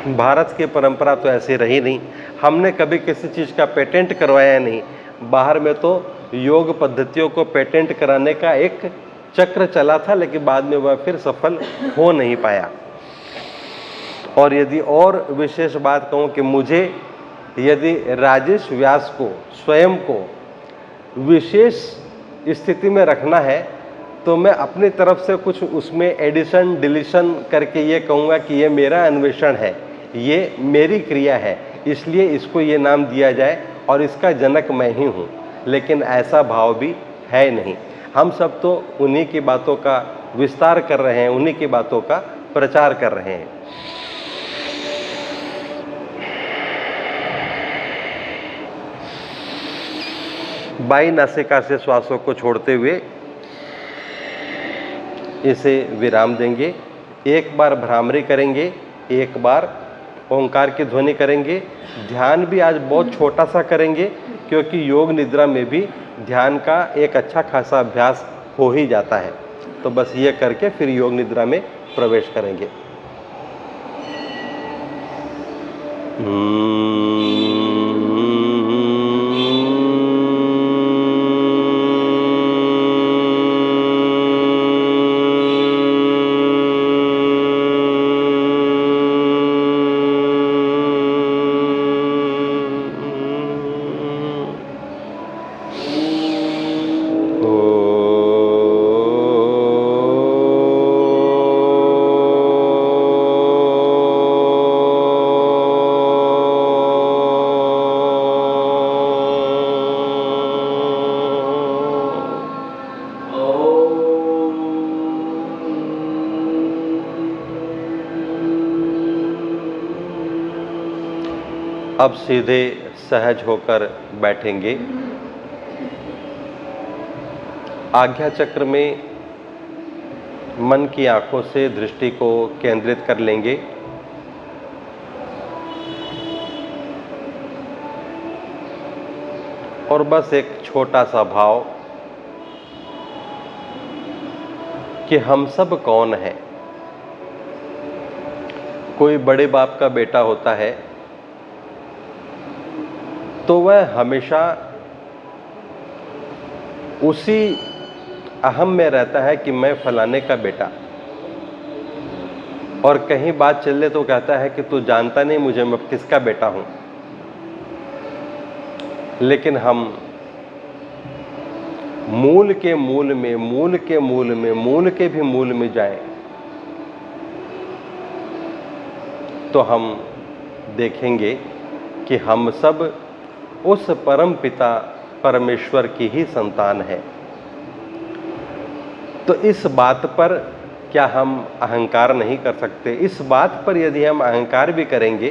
भारत की परंपरा तो ऐसी रही नहीं, हमने कभी किसी चीज़ का पेटेंट करवाया नहीं। बाहर में तो योग पद्धतियों को पेटेंट कराने का एक चक्र चला था, लेकिन बाद में वह फिर सफल हो नहीं पाया। और यदि और विशेष बात कहूँ कि मुझे यदि राजेश व्यास को स्वयं को विशेष स्थिति में रखना है, तो मैं अपनी तरफ से कुछ उसमें एडिशन डिलीशन करके ये कहूँगा कि ये मेरा अन्वेषण है, ये मेरी क्रिया है, इसलिए इसको ये नाम दिया जाए और इसका जनक मैं ही हूँ। लेकिन ऐसा भाव भी है नहीं। हम सब तो उन्हीं की बातों का विस्तार कर रहे हैं, उन्हीं की बातों का प्रचार कर रहे हैं। बाई नासिका से श्वासों को छोड़ते हुए इसे विराम देंगे। एक बार भ्रामरी करेंगे, एक बार ओंकार की ध्वनि करेंगे। ध्यान भी आज बहुत छोटा सा करेंगे, क्योंकि योग निद्रा में भी ध्यान का एक अच्छा खासा अभ्यास हो ही जाता है। तो बस ये करके फिर योग निद्रा में प्रवेश करेंगे। अब सीधे सहज होकर बैठेंगे। आज्ञा चक्र में मन की आंखों से दृष्टि को केंद्रित कर लेंगे। और बस एक छोटा सा भाव कि हम सब कौन हैं। कोई बड़े बाप का बेटा होता है तो वह हमेशा उसी अहम में रहता है कि मैं फलाने का बेटा, और कहीं बात चले तो कहता है कि तू जानता नहीं मुझे, मैं किसका बेटा हूं। लेकिन हम मूल के मूल में, मूल के मूल में, मूल के भी मूल में जाएं तो हम देखेंगे कि हम सब उस परम पिता परमेश्वर की ही संतान है। तो इस बात पर क्या हम अहंकार नहीं कर सकते? इस बात पर यदि हम अहंकार भी करेंगे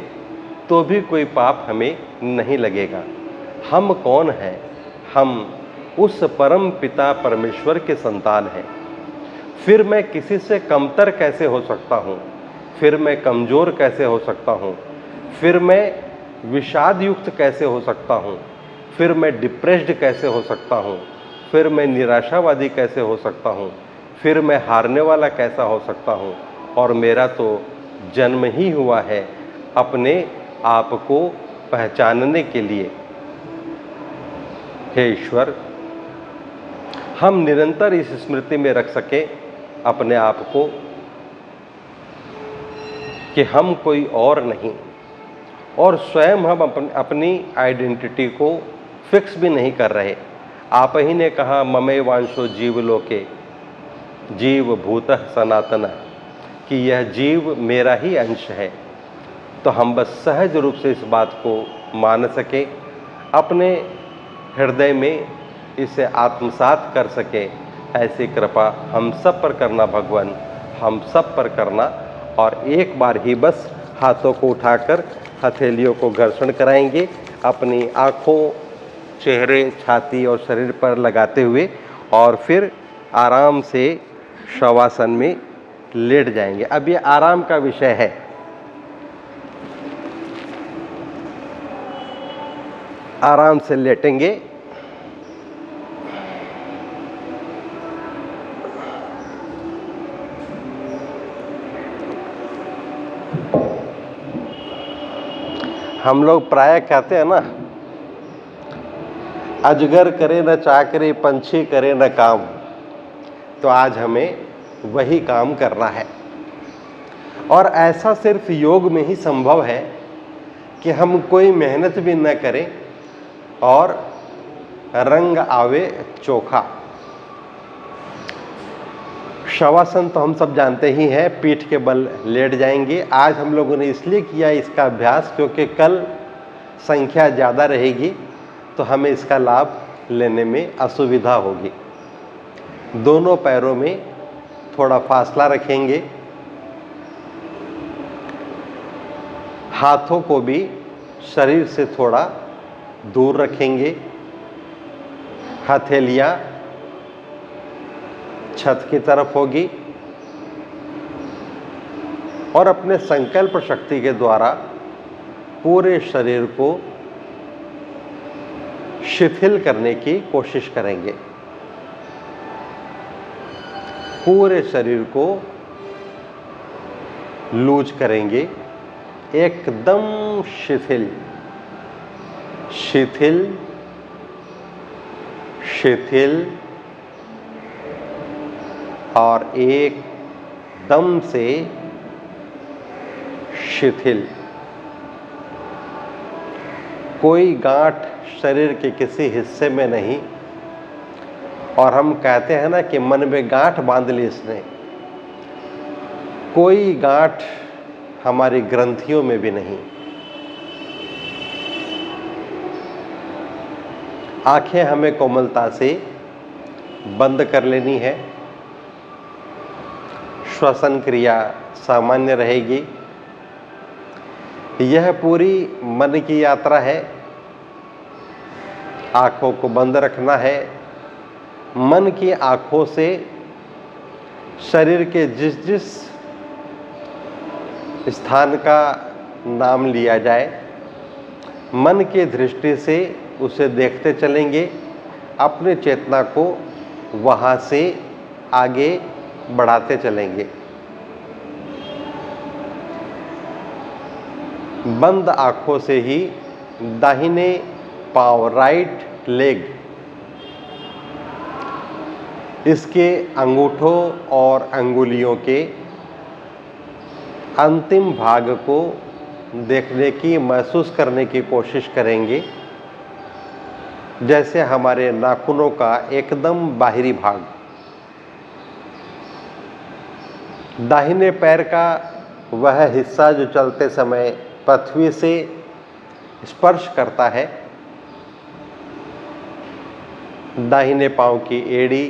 तो भी कोई पाप हमें नहीं लगेगा। हम कौन हैं? हम उस परम पिता परमेश्वर के संतान हैं। फिर मैं किसी से कमतर कैसे हो सकता हूँ? फिर मैं कमज़ोर कैसे हो सकता हूँ? फिर मैं विषाद युक्त कैसे हो सकता हूँ? फिर मैं डिप्रेस्ड कैसे हो सकता हूँ? फिर मैं निराशावादी कैसे हो सकता हूँ? फिर मैं हारने वाला कैसा हो सकता हूँ? और मेरा तो जन्म ही हुआ है अपने आप को पहचानने के लिए। हे ईश्वर, हम निरंतर इस स्मृति में रख सकें अपने आप को कि हम कोई और नहीं, और स्वयं हम अपनी आइडेंटिटी को फिक्स भी नहीं कर रहे। आप ही ने कहा ममे वांशो जीवलोके जीव भूतः सनातन, कि यह जीव मेरा ही अंश है। तो हम बस सहज रूप से इस बात को मान सकें, अपने हृदय में इसे आत्मसात कर सकें। ऐसी कृपा हम सब पर करना भगवान, हम सब पर करना। और एक बार ही बस हाथों को उठाकर हथेलियों को घर्षण कराएंगे, अपनी आँखों, चेहरे, छाती और शरीर पर लगाते हुए, और फिर आराम से शवासन में लेट जाएंगे। अब ये आराम का विषय है। आराम से लेटेंगे। हम लोग प्राय कहते हैं ना, अजगर करे न चाकरी, पंछी करे न काम। तो आज हमें वही काम करना है। और ऐसा सिर्फ योग में ही संभव है कि हम कोई मेहनत भी न करें और रंग आवे चोखा। शवासन तो हम सब जानते ही हैं, पीठ के बल लेट जाएंगे। आज हम लोगों ने इसलिए किया इसका अभ्यास क्योंकि कल संख्या ज़्यादा रहेगी तो हमें इसका लाभ लेने में असुविधा होगी। दोनों पैरों में थोड़ा फासला रखेंगे। हाथों को भी शरीर से थोड़ा दूर रखेंगे। हथेलियां छत की तरफ होगी और अपने संकल्प शक्ति के द्वारा पूरे शरीर को शिथिल करने की कोशिश करेंगे। पूरे शरीर को लूज करेंगे, एकदम शिथिल शिथिल शिथिल और एकदम से शिथिल। कोई गांठ शरीर के किसी हिस्से में नहीं। और हम कहते हैं ना कि मन में गांठ बांध ली इसने, कोई गांठ हमारी ग्रंथियों में भी नहीं। आंखें हमें कोमलता से बंद कर लेनी है। श्वसन क्रिया सामान्य रहेगी। यह पूरी मन की यात्रा है। आंखों को बंद रखना है। मन की आंखों से शरीर के जिस जिस स्थान का नाम लिया जाए, मन की दृष्टि से उसे देखते चलेंगे। अपने चेतना को वहां से आगे बढ़ाते चलेंगे। बंद आंखों से ही दाहिने पांव, राइट लेग, इसके अंगूठों और अंगुलियों के अंतिम भाग को देखने की, महसूस करने की कोशिश करेंगे। जैसे हमारे नाखूनों का एकदम बाहरी भाग। दाहिने पैर का वह हिस्सा जो चलते समय पृथ्वी से स्पर्श करता है। दाहिने पांव की एड़ी,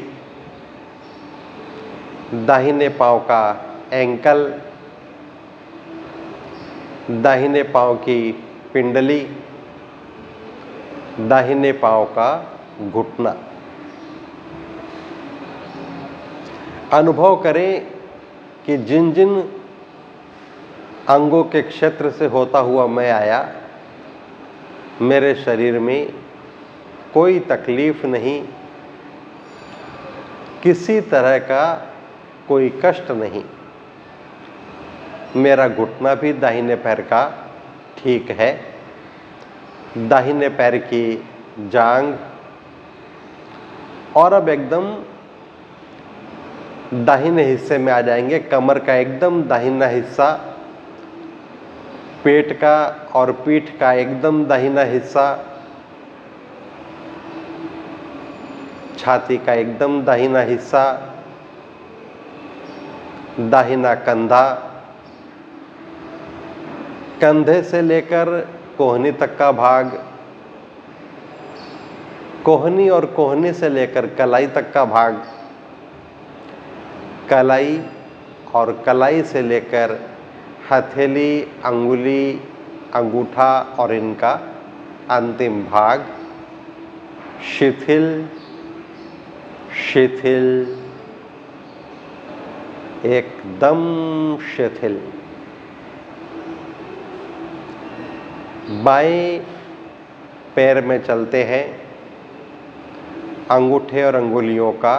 दाहिने पांव का एंकल, दाहिने पांव की पिंडली, दाहिने पांव का घुटना। अनुभव करें कि जिन जिन अंगों के क्षेत्र से होता हुआ मैं आया, मेरे शरीर में कोई तकलीफ नहीं, किसी तरह का कोई कष्ट नहीं। मेरा घुटना भी दाहिने पैर का ठीक है। दाहिने पैर की जांघ, और अब एकदम दाहिने हिस्से में आ जाएंगे। कमर का एकदम दाहिना हिस्सा, पेट का और पीठ का एकदम दाहिना हिस्सा, छाती का एकदम दाहिना हिस्सा, दाहिना कंधा, कंधे से लेकर कोहनी तक का भाग, कोहनी और कोहनी से लेकर कलाई तक का भाग, कलाई और कलाई से लेकर हथेली, अंगुली, अंगूठा और इनका अंतिम भाग शिथिल शिथिल, एकदम शिथिल। बाएं पैर में चलते हैं। अंगूठे और अंगुलियों का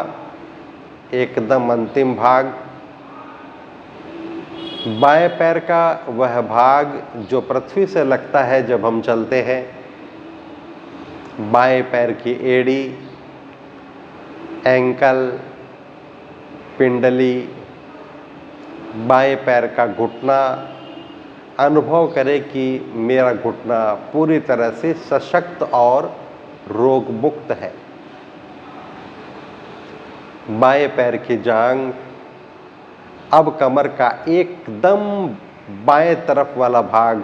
एकदम अंतिम भाग, बाएं पैर का वह भाग जो पृथ्वी से लगता है जब हम चलते हैं। बाएं पैर की एड़ी, एंकल, पिंडली, बाएं पैर का घुटना। अनुभव करें कि मेरा घुटना पूरी तरह से सशक्त और रोग मुक्त है। बाएं पैर की जांघ, अब कमर का एकदम बाएं तरफ वाला भाग,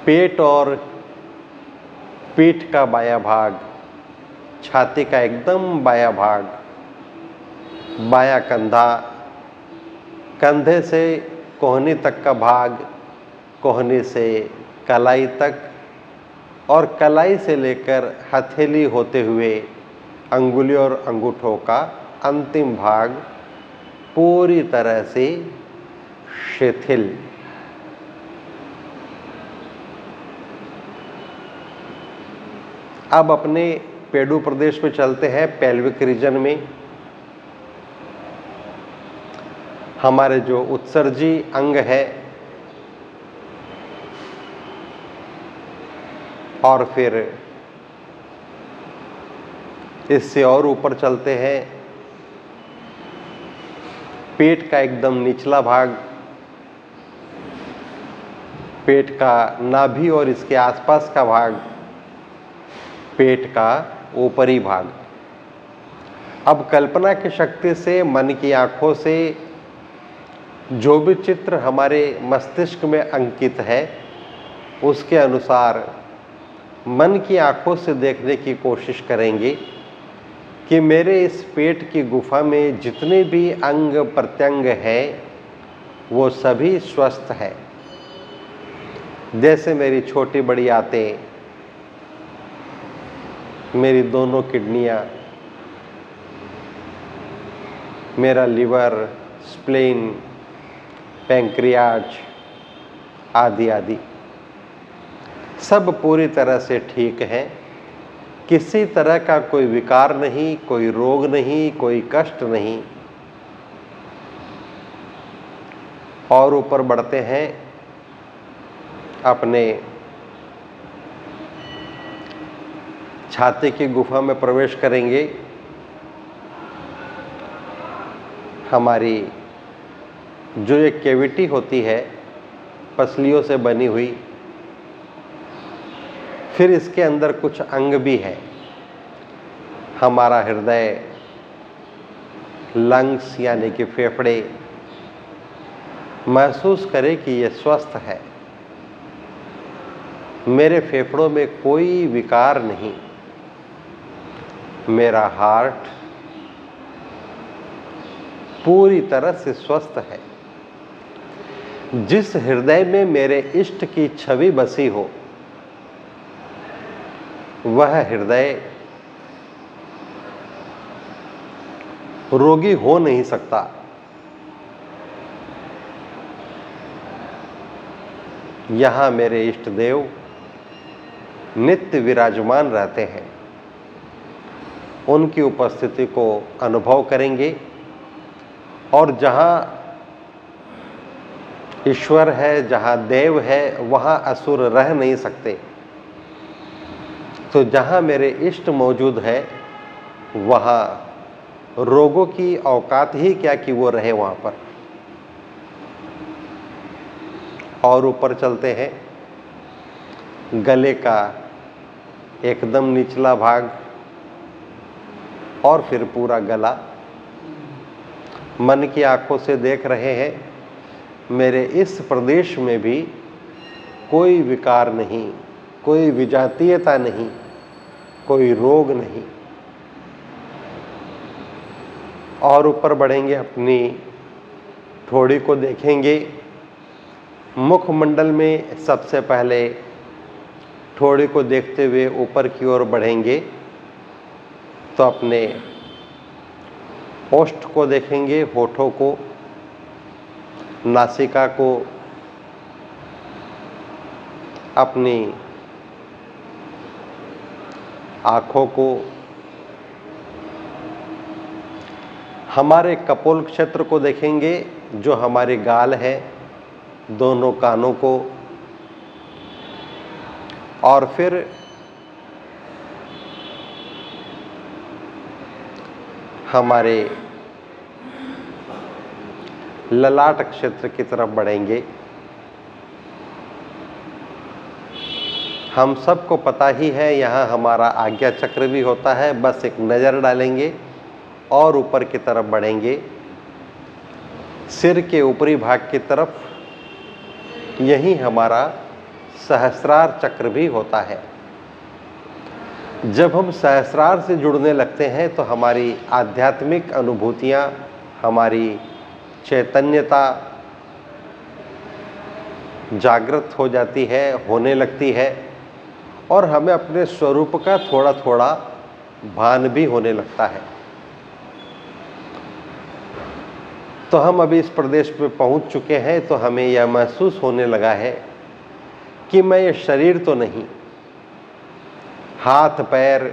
पेट और पीठ का बायां भाग, छाती का एकदम बायां भाग, बायां कंधा, कंधे से कोहनी तक का भाग, कोहनी से कलाई तक और कलाई से लेकर हथेली होते हुए अंगुली और अंगूठों का अंतिम भाग पूरी तरह से शिथिल। अब अपने पेडू प्रदेश में चलते हैं, पेल्विक रीजन में। हमारे जो उत्सर्जी अंग है और फिर इससे और ऊपर चलते हैं, पेट का एकदम निचला भाग, पेट का नाभि और इसके आसपास का भाग, पेट का ऊपरी भाग। अब कल्पना की शक्ति से, मन की आंखों से जो भी चित्र हमारे मस्तिष्क में अंकित है उसके अनुसार मन की आंखों से देखने की कोशिश करेंगे कि मेरे इस पेट की गुफा में जितने भी अंग प्रत्यंग हैं वो सभी स्वस्थ है। जैसे मेरी छोटी बड़ी आंतें, मेरी दोनों किडनियां, मेरा लिवर, स्प्लीन, पैंक्रियाज आदि आदि सब पूरी तरह से ठीक है। किसी तरह का कोई विकार नहीं, कोई रोग नहीं, कोई कष्ट नहीं। और ऊपर बढ़ते हैं, अपने छाती की गुफा में प्रवेश करेंगे। हमारी जो एक कैविटी होती है पसलियों से बनी हुई, फिर इसके अंदर कुछ अंग भी है। हमारा हृदय, लंग्स यानी कि फेफड़े, महसूस करें कि ये स्वस्थ है। मेरे फेफड़ों में कोई विकार नहीं। मेरा हार्ट पूरी तरह से स्वस्थ है। जिस हृदय में मेरे इष्ट की छवि बसी हो वह हृदय रोगी हो नहीं सकता। यहां मेरे इष्ट देव नित्य विराजमान रहते हैं। उनकी उपस्थिति को अनुभव करेंगे और जहां ईश्वर है, जहां देव है, वहां असुर रह नहीं सकते। तो जहां मेरे इष्ट मौजूद है वहां रोगों की औकात ही क्या कि वो रहे वहां पर। और ऊपर चलते हैं, गले का एकदम निचला भाग और फिर पूरा गला। मन की आंखों से देख रहे हैं, मेरे इस प्रदेश में भी कोई विकार नहीं, कोई विजातीयता नहीं, कोई रोग नहीं। और ऊपर बढ़ेंगे, अपनी ठोड़ी को देखेंगे। मुखमंडल में सबसे पहले ठोड़ी को देखते हुए ऊपर की ओर बढ़ेंगे तो अपने ओष्ठ को देखेंगे, होठों को, नासिका को, अपनी आँखों को, हमारे कपोल क्षेत्र को देखेंगे जो हमारे गाल है, दोनों कानों को, और फिर हमारे ललाट क्षेत्र की तरफ बढ़ेंगे। हम सबको पता ही है यहाँ हमारा आज्ञा चक्र भी होता है। बस एक नज़र डालेंगे और ऊपर की तरफ बढ़ेंगे, सिर के ऊपरी भाग की तरफ। यही हमारा सहस्रार चक्र भी होता है। जब हम सहस्रार से जुड़ने लगते हैं तो हमारी आध्यात्मिक अनुभूतियाँ, हमारी चैतन्यता जागृत हो जाती है, होने लगती है और हमें अपने स्वरूप का थोड़ा थोड़ा भान भी होने लगता है। तो हम अभी इस प्रदेश में पहुंच चुके हैं तो हमें यह महसूस होने लगा है कि मैं ये शरीर तो नहीं, हाथ पैर,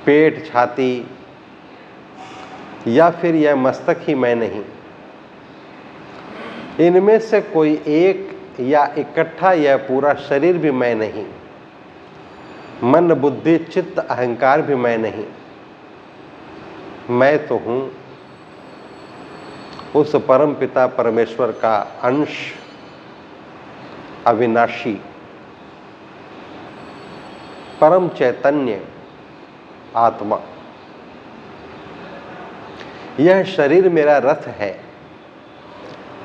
पेट छाती या फिर यह मस्तक ही मैं नहीं। इनमें से कोई एक या इकट्ठा यह पूरा शरीर भी मैं नहीं। मन बुद्धि चित्त अहंकार भी मैं नहीं। मैं तो हूँ उस परम पिता परमेश्वर का अंश, अविनाशी परम चैतन्य आत्मा। यह शरीर मेरा रथ है।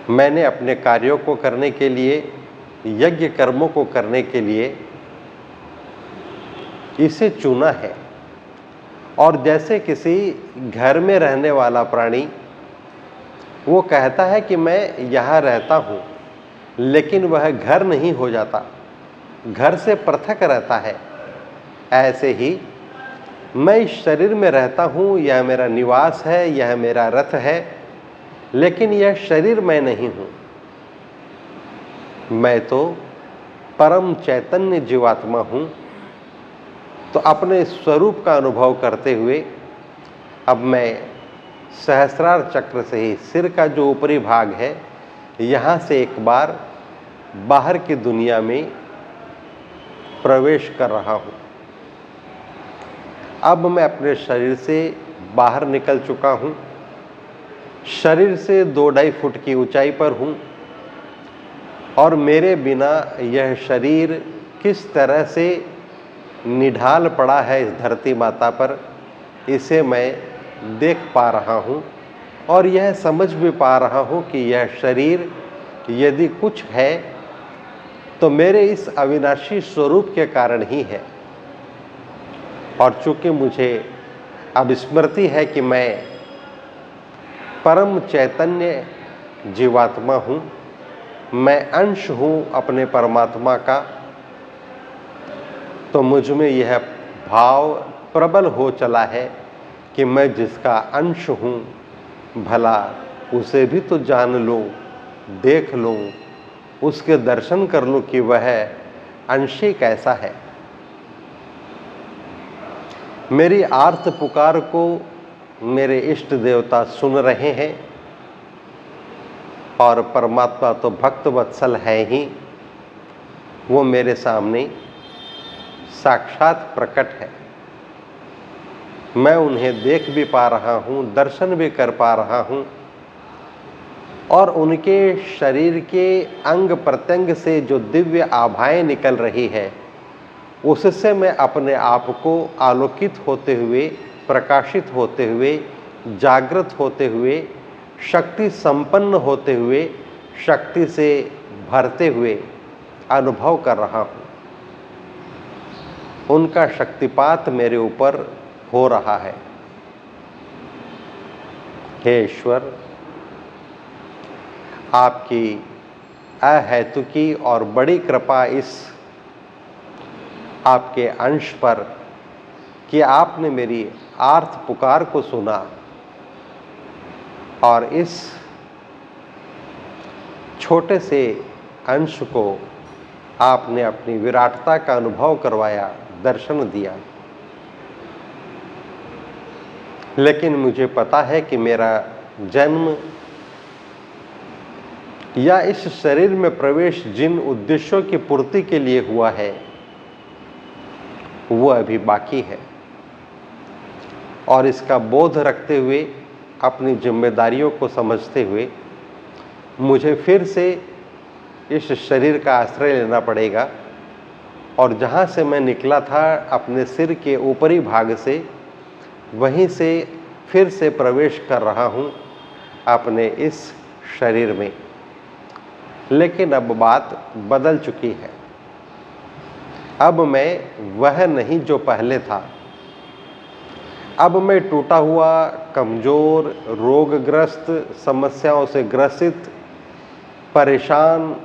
मैंने अपने कार्यों को करने के लिए, यज्ञ कर्मों को करने के लिए इसे चुना है। और जैसे किसी घर में रहने वाला प्राणी, वो कहता है कि मैं यहाँ रहता हूँ, लेकिन वह घर नहीं हो जाता, घर से पृथक रहता है। ऐसे ही मैं इस शरीर में रहता हूँ, यह मेरा निवास है, यह मेरा रथ है, लेकिन यह शरीर मैं नहीं हूँ। मैं तो परम चैतन्य जीवात्मा हूँ। तो अपने स्वरूप का अनुभव करते हुए अब मैं सहस्रार चक्र से ही सिर का जो ऊपरी भाग है, यहाँ से एक बार बाहर की दुनिया में प्रवेश कर रहा हूँ। अब मैं अपने शरीर से बाहर निकल चुका हूँ। शरीर से 2-2.5 फुट की ऊंचाई पर हूँ और मेरे बिना यह शरीर किस तरह से निढाल पड़ा है इस धरती माता पर, इसे मैं देख पा रहा हूँ और यह समझ भी पा रहा हूँ कि यह शरीर यदि कुछ है तो मेरे इस अविनाशी स्वरूप के कारण ही है। और चूंकि मुझे अब स्मृति है कि मैं परम चैतन्य जीवात्मा हूँ, मैं अंश हूँ अपने परमात्मा का, तो मुझ में यह भाव प्रबल हो चला है कि मैं जिसका अंश हूँ, भला उसे भी तो जान लूँ, देख लूँ, उसके दर्शन कर लूँ कि वह अंशी कैसा है। मेरी आर्त पुकार को मेरे इष्ट देवता सुन रहे हैं और परमात्मा तो भक्त वत्सल है ही, वो मेरे सामने साक्षात प्रकट है। मैं उन्हें देख भी पा रहा हूँ, दर्शन भी कर पा रहा हूँ और उनके शरीर के अंग प्रत्यंग से जो दिव्य आभाएं निकल रही है, उससे मैं अपने आप को आलोकित होते हुए, प्रकाशित होते हुए, जागृत होते हुए, शक्ति संपन्न होते हुए, शक्ति से भरते हुए अनुभव कर रहा हूँ। उनका शक्तिपात मेरे ऊपर हो रहा है। हे ईश्वर, आपकी अहेतुकी और बड़ी कृपा इस आपके अंश पर कि आपने मेरी आर्त पुकार को सुना और इस छोटे से अंश को आपने अपनी विराटता का अनुभव करवाया, दर्शन दिया। लेकिन मुझे पता है कि मेरा जन्म या इस शरीर में प्रवेश जिन उद्देश्यों की पूर्ति के लिए हुआ है, वो अभी बाकी है। और इसका बोध रखते हुए, अपनी जिम्मेदारियों को समझते हुए, मुझे फिर से इस शरीर का आश्रय लेना पड़ेगा और जहाँ से मैं निकला था अपने सिर के ऊपरी भाग से, वहीं से फिर से प्रवेश कर रहा हूँ अपने इस शरीर में। लेकिन अब बात बदल चुकी है। अब मैं वह नहीं जो पहले था। अब मैं टूटा हुआ, कमजोर, रोगग्रस्त, समस्याओं से ग्रसित, परेशान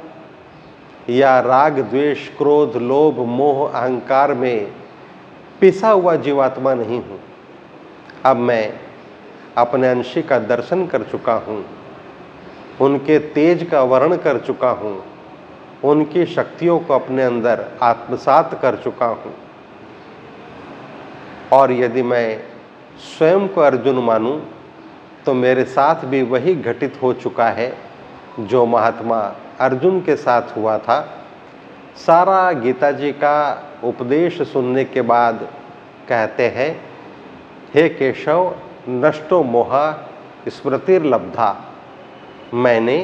या राग, द्वेष, क्रोध, लोभ, मोह, अहंकार में पिसा हुआ जीवात्मा नहीं हूँ। अब मैं अपने अंशी का दर्शन कर चुका हूँ, उनके तेज का वर्ण कर चुका हूँ, उनकी शक्तियों को अपने अंदर आत्मसात कर चुका हूँ। और यदि मैं स्वयं को अर्जुन मानूं तो मेरे साथ भी वही घटित हो चुका है जो महात्मा अर्जुन के साथ हुआ था। सारा गीता जी का उपदेश सुनने के बाद कहते हैं, हे केशव, नष्टो मोहा स्मृतिर्लब्धा, मैंने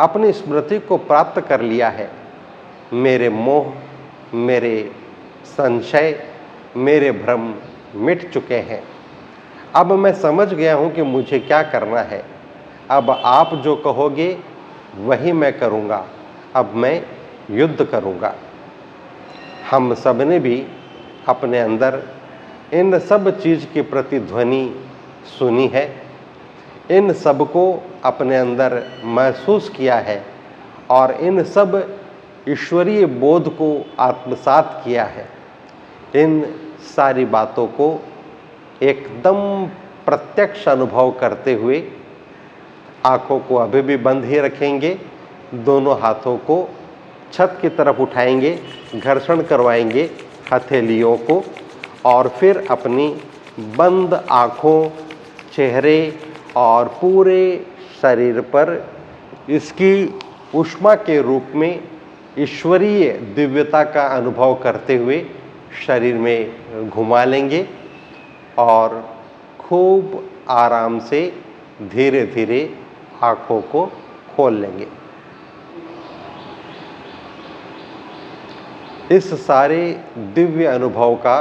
अपनी स्मृति को प्राप्त कर लिया है। मेरे मोह, मेरे संशय, मेरे भ्रम मिट चुके हैं। अब मैं समझ गया हूं कि मुझे क्या करना है। अब आप जो कहोगे वही मैं करूंगा। अब मैं युद्ध करूंगा। हम सब ने भी अपने अंदर इन सब चीज की प्रतिध्वनि सुनी है, इन सब को अपने अंदर महसूस किया है और इन सब ईश्वरीय बोध को आत्मसात किया है। इन सारी बातों को एकदम प्रत्यक्ष अनुभव करते हुए आंखों को अभी भी बंद ही रखेंगे, दोनों हाथों को छत की तरफ उठाएंगे, घर्षण करवाएंगे हथेलियों को और फिर अपनी बंद आंखों, चेहरे और पूरे शरीर पर इसकी ऊष्मा के रूप में ईश्वरीय दिव्यता का अनुभव करते हुए शरीर में घुमा लेंगे और खूब आराम से धीरे धीरे आंखों को खोल लेंगे। इस सारे दिव्य अनुभव का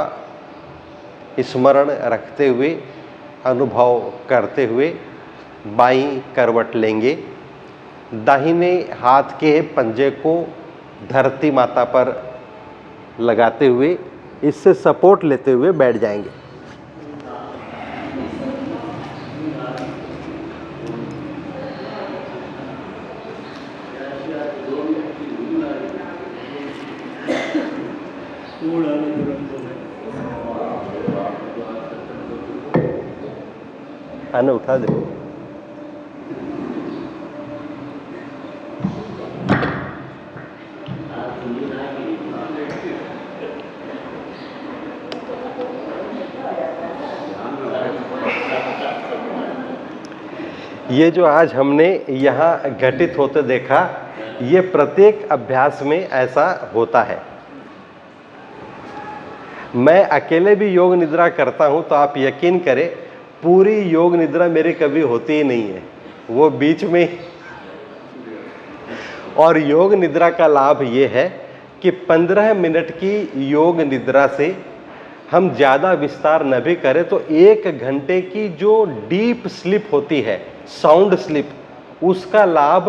स्मरण रखते हुए, अनुभव करते हुए बाईं करवट लेंगे। दाहिने हाथ के पंजे को धरती माता पर लगाते हुए, इससे सपोर्ट लेते हुए बैठ जाएंगे। आने उठा दे। ये जो आज हमने यहाँ घटित होते देखा, ये प्रत्येक अभ्यास में ऐसा होता है। मैं अकेले भी योग निद्रा करता हूँ तो आप यकीन करें, पूरी योग निद्रा मेरी कभी होती ही नहीं है, वो बीच में। और योग निद्रा का लाभ ये है कि 15 मिनट की योग निद्रा से हम ज़्यादा विस्तार न भी करें तो 1 घंटे की जो डीप स्लीप होती है, साउंड स्लीप, उसका लाभ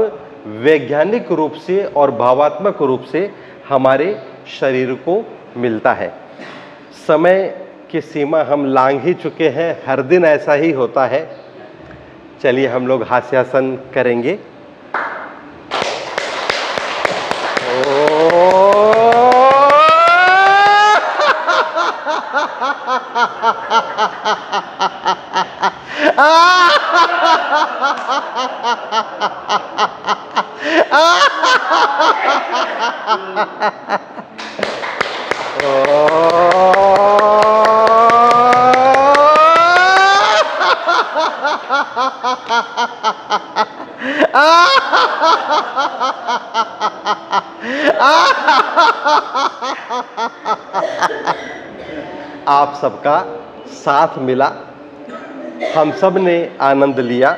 वैज्ञानिक रूप से और भावात्मक रूप से हमारे शरीर को मिलता है। समय की सीमा हम लांघ ही चुके हैं, हर दिन ऐसा ही होता है। चलिए हम लोग हास्यासन करेंगे। आप सबका साथ मिला, हम सब ने आनंद लिया।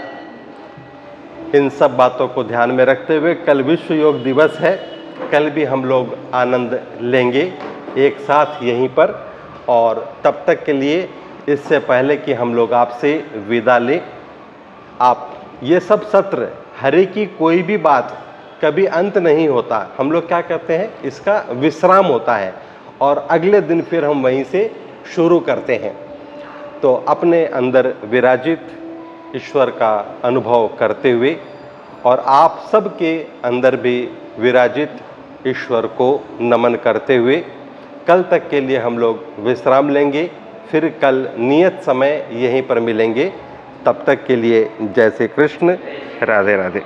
इन सब बातों को ध्यान में रखते हुए कल विश्व योग दिवस है, कल भी हम लोग आनंद लेंगे एक साथ यहीं पर। और तब तक के लिए, इससे पहले कि हम लोग आपसे विदा लें, आप ये सब सत्र, हरि की कोई भी बात कभी अंत नहीं होता। हम लोग क्या कहते हैं, इसका विश्राम होता है। और अगले दिन फिर हम वहीं से शुरू करते हैं। तो अपने अंदर विराजित ईश्वर का अनुभव करते हुए और आप सबके अंदर भी विराजित ईश्वर को नमन करते हुए कल तक के लिए हम लोग विश्राम लेंगे। फिर कल नियत समय यहीं पर मिलेंगे। तब तक के लिए जय श्री कृष्ण, राधे राधे।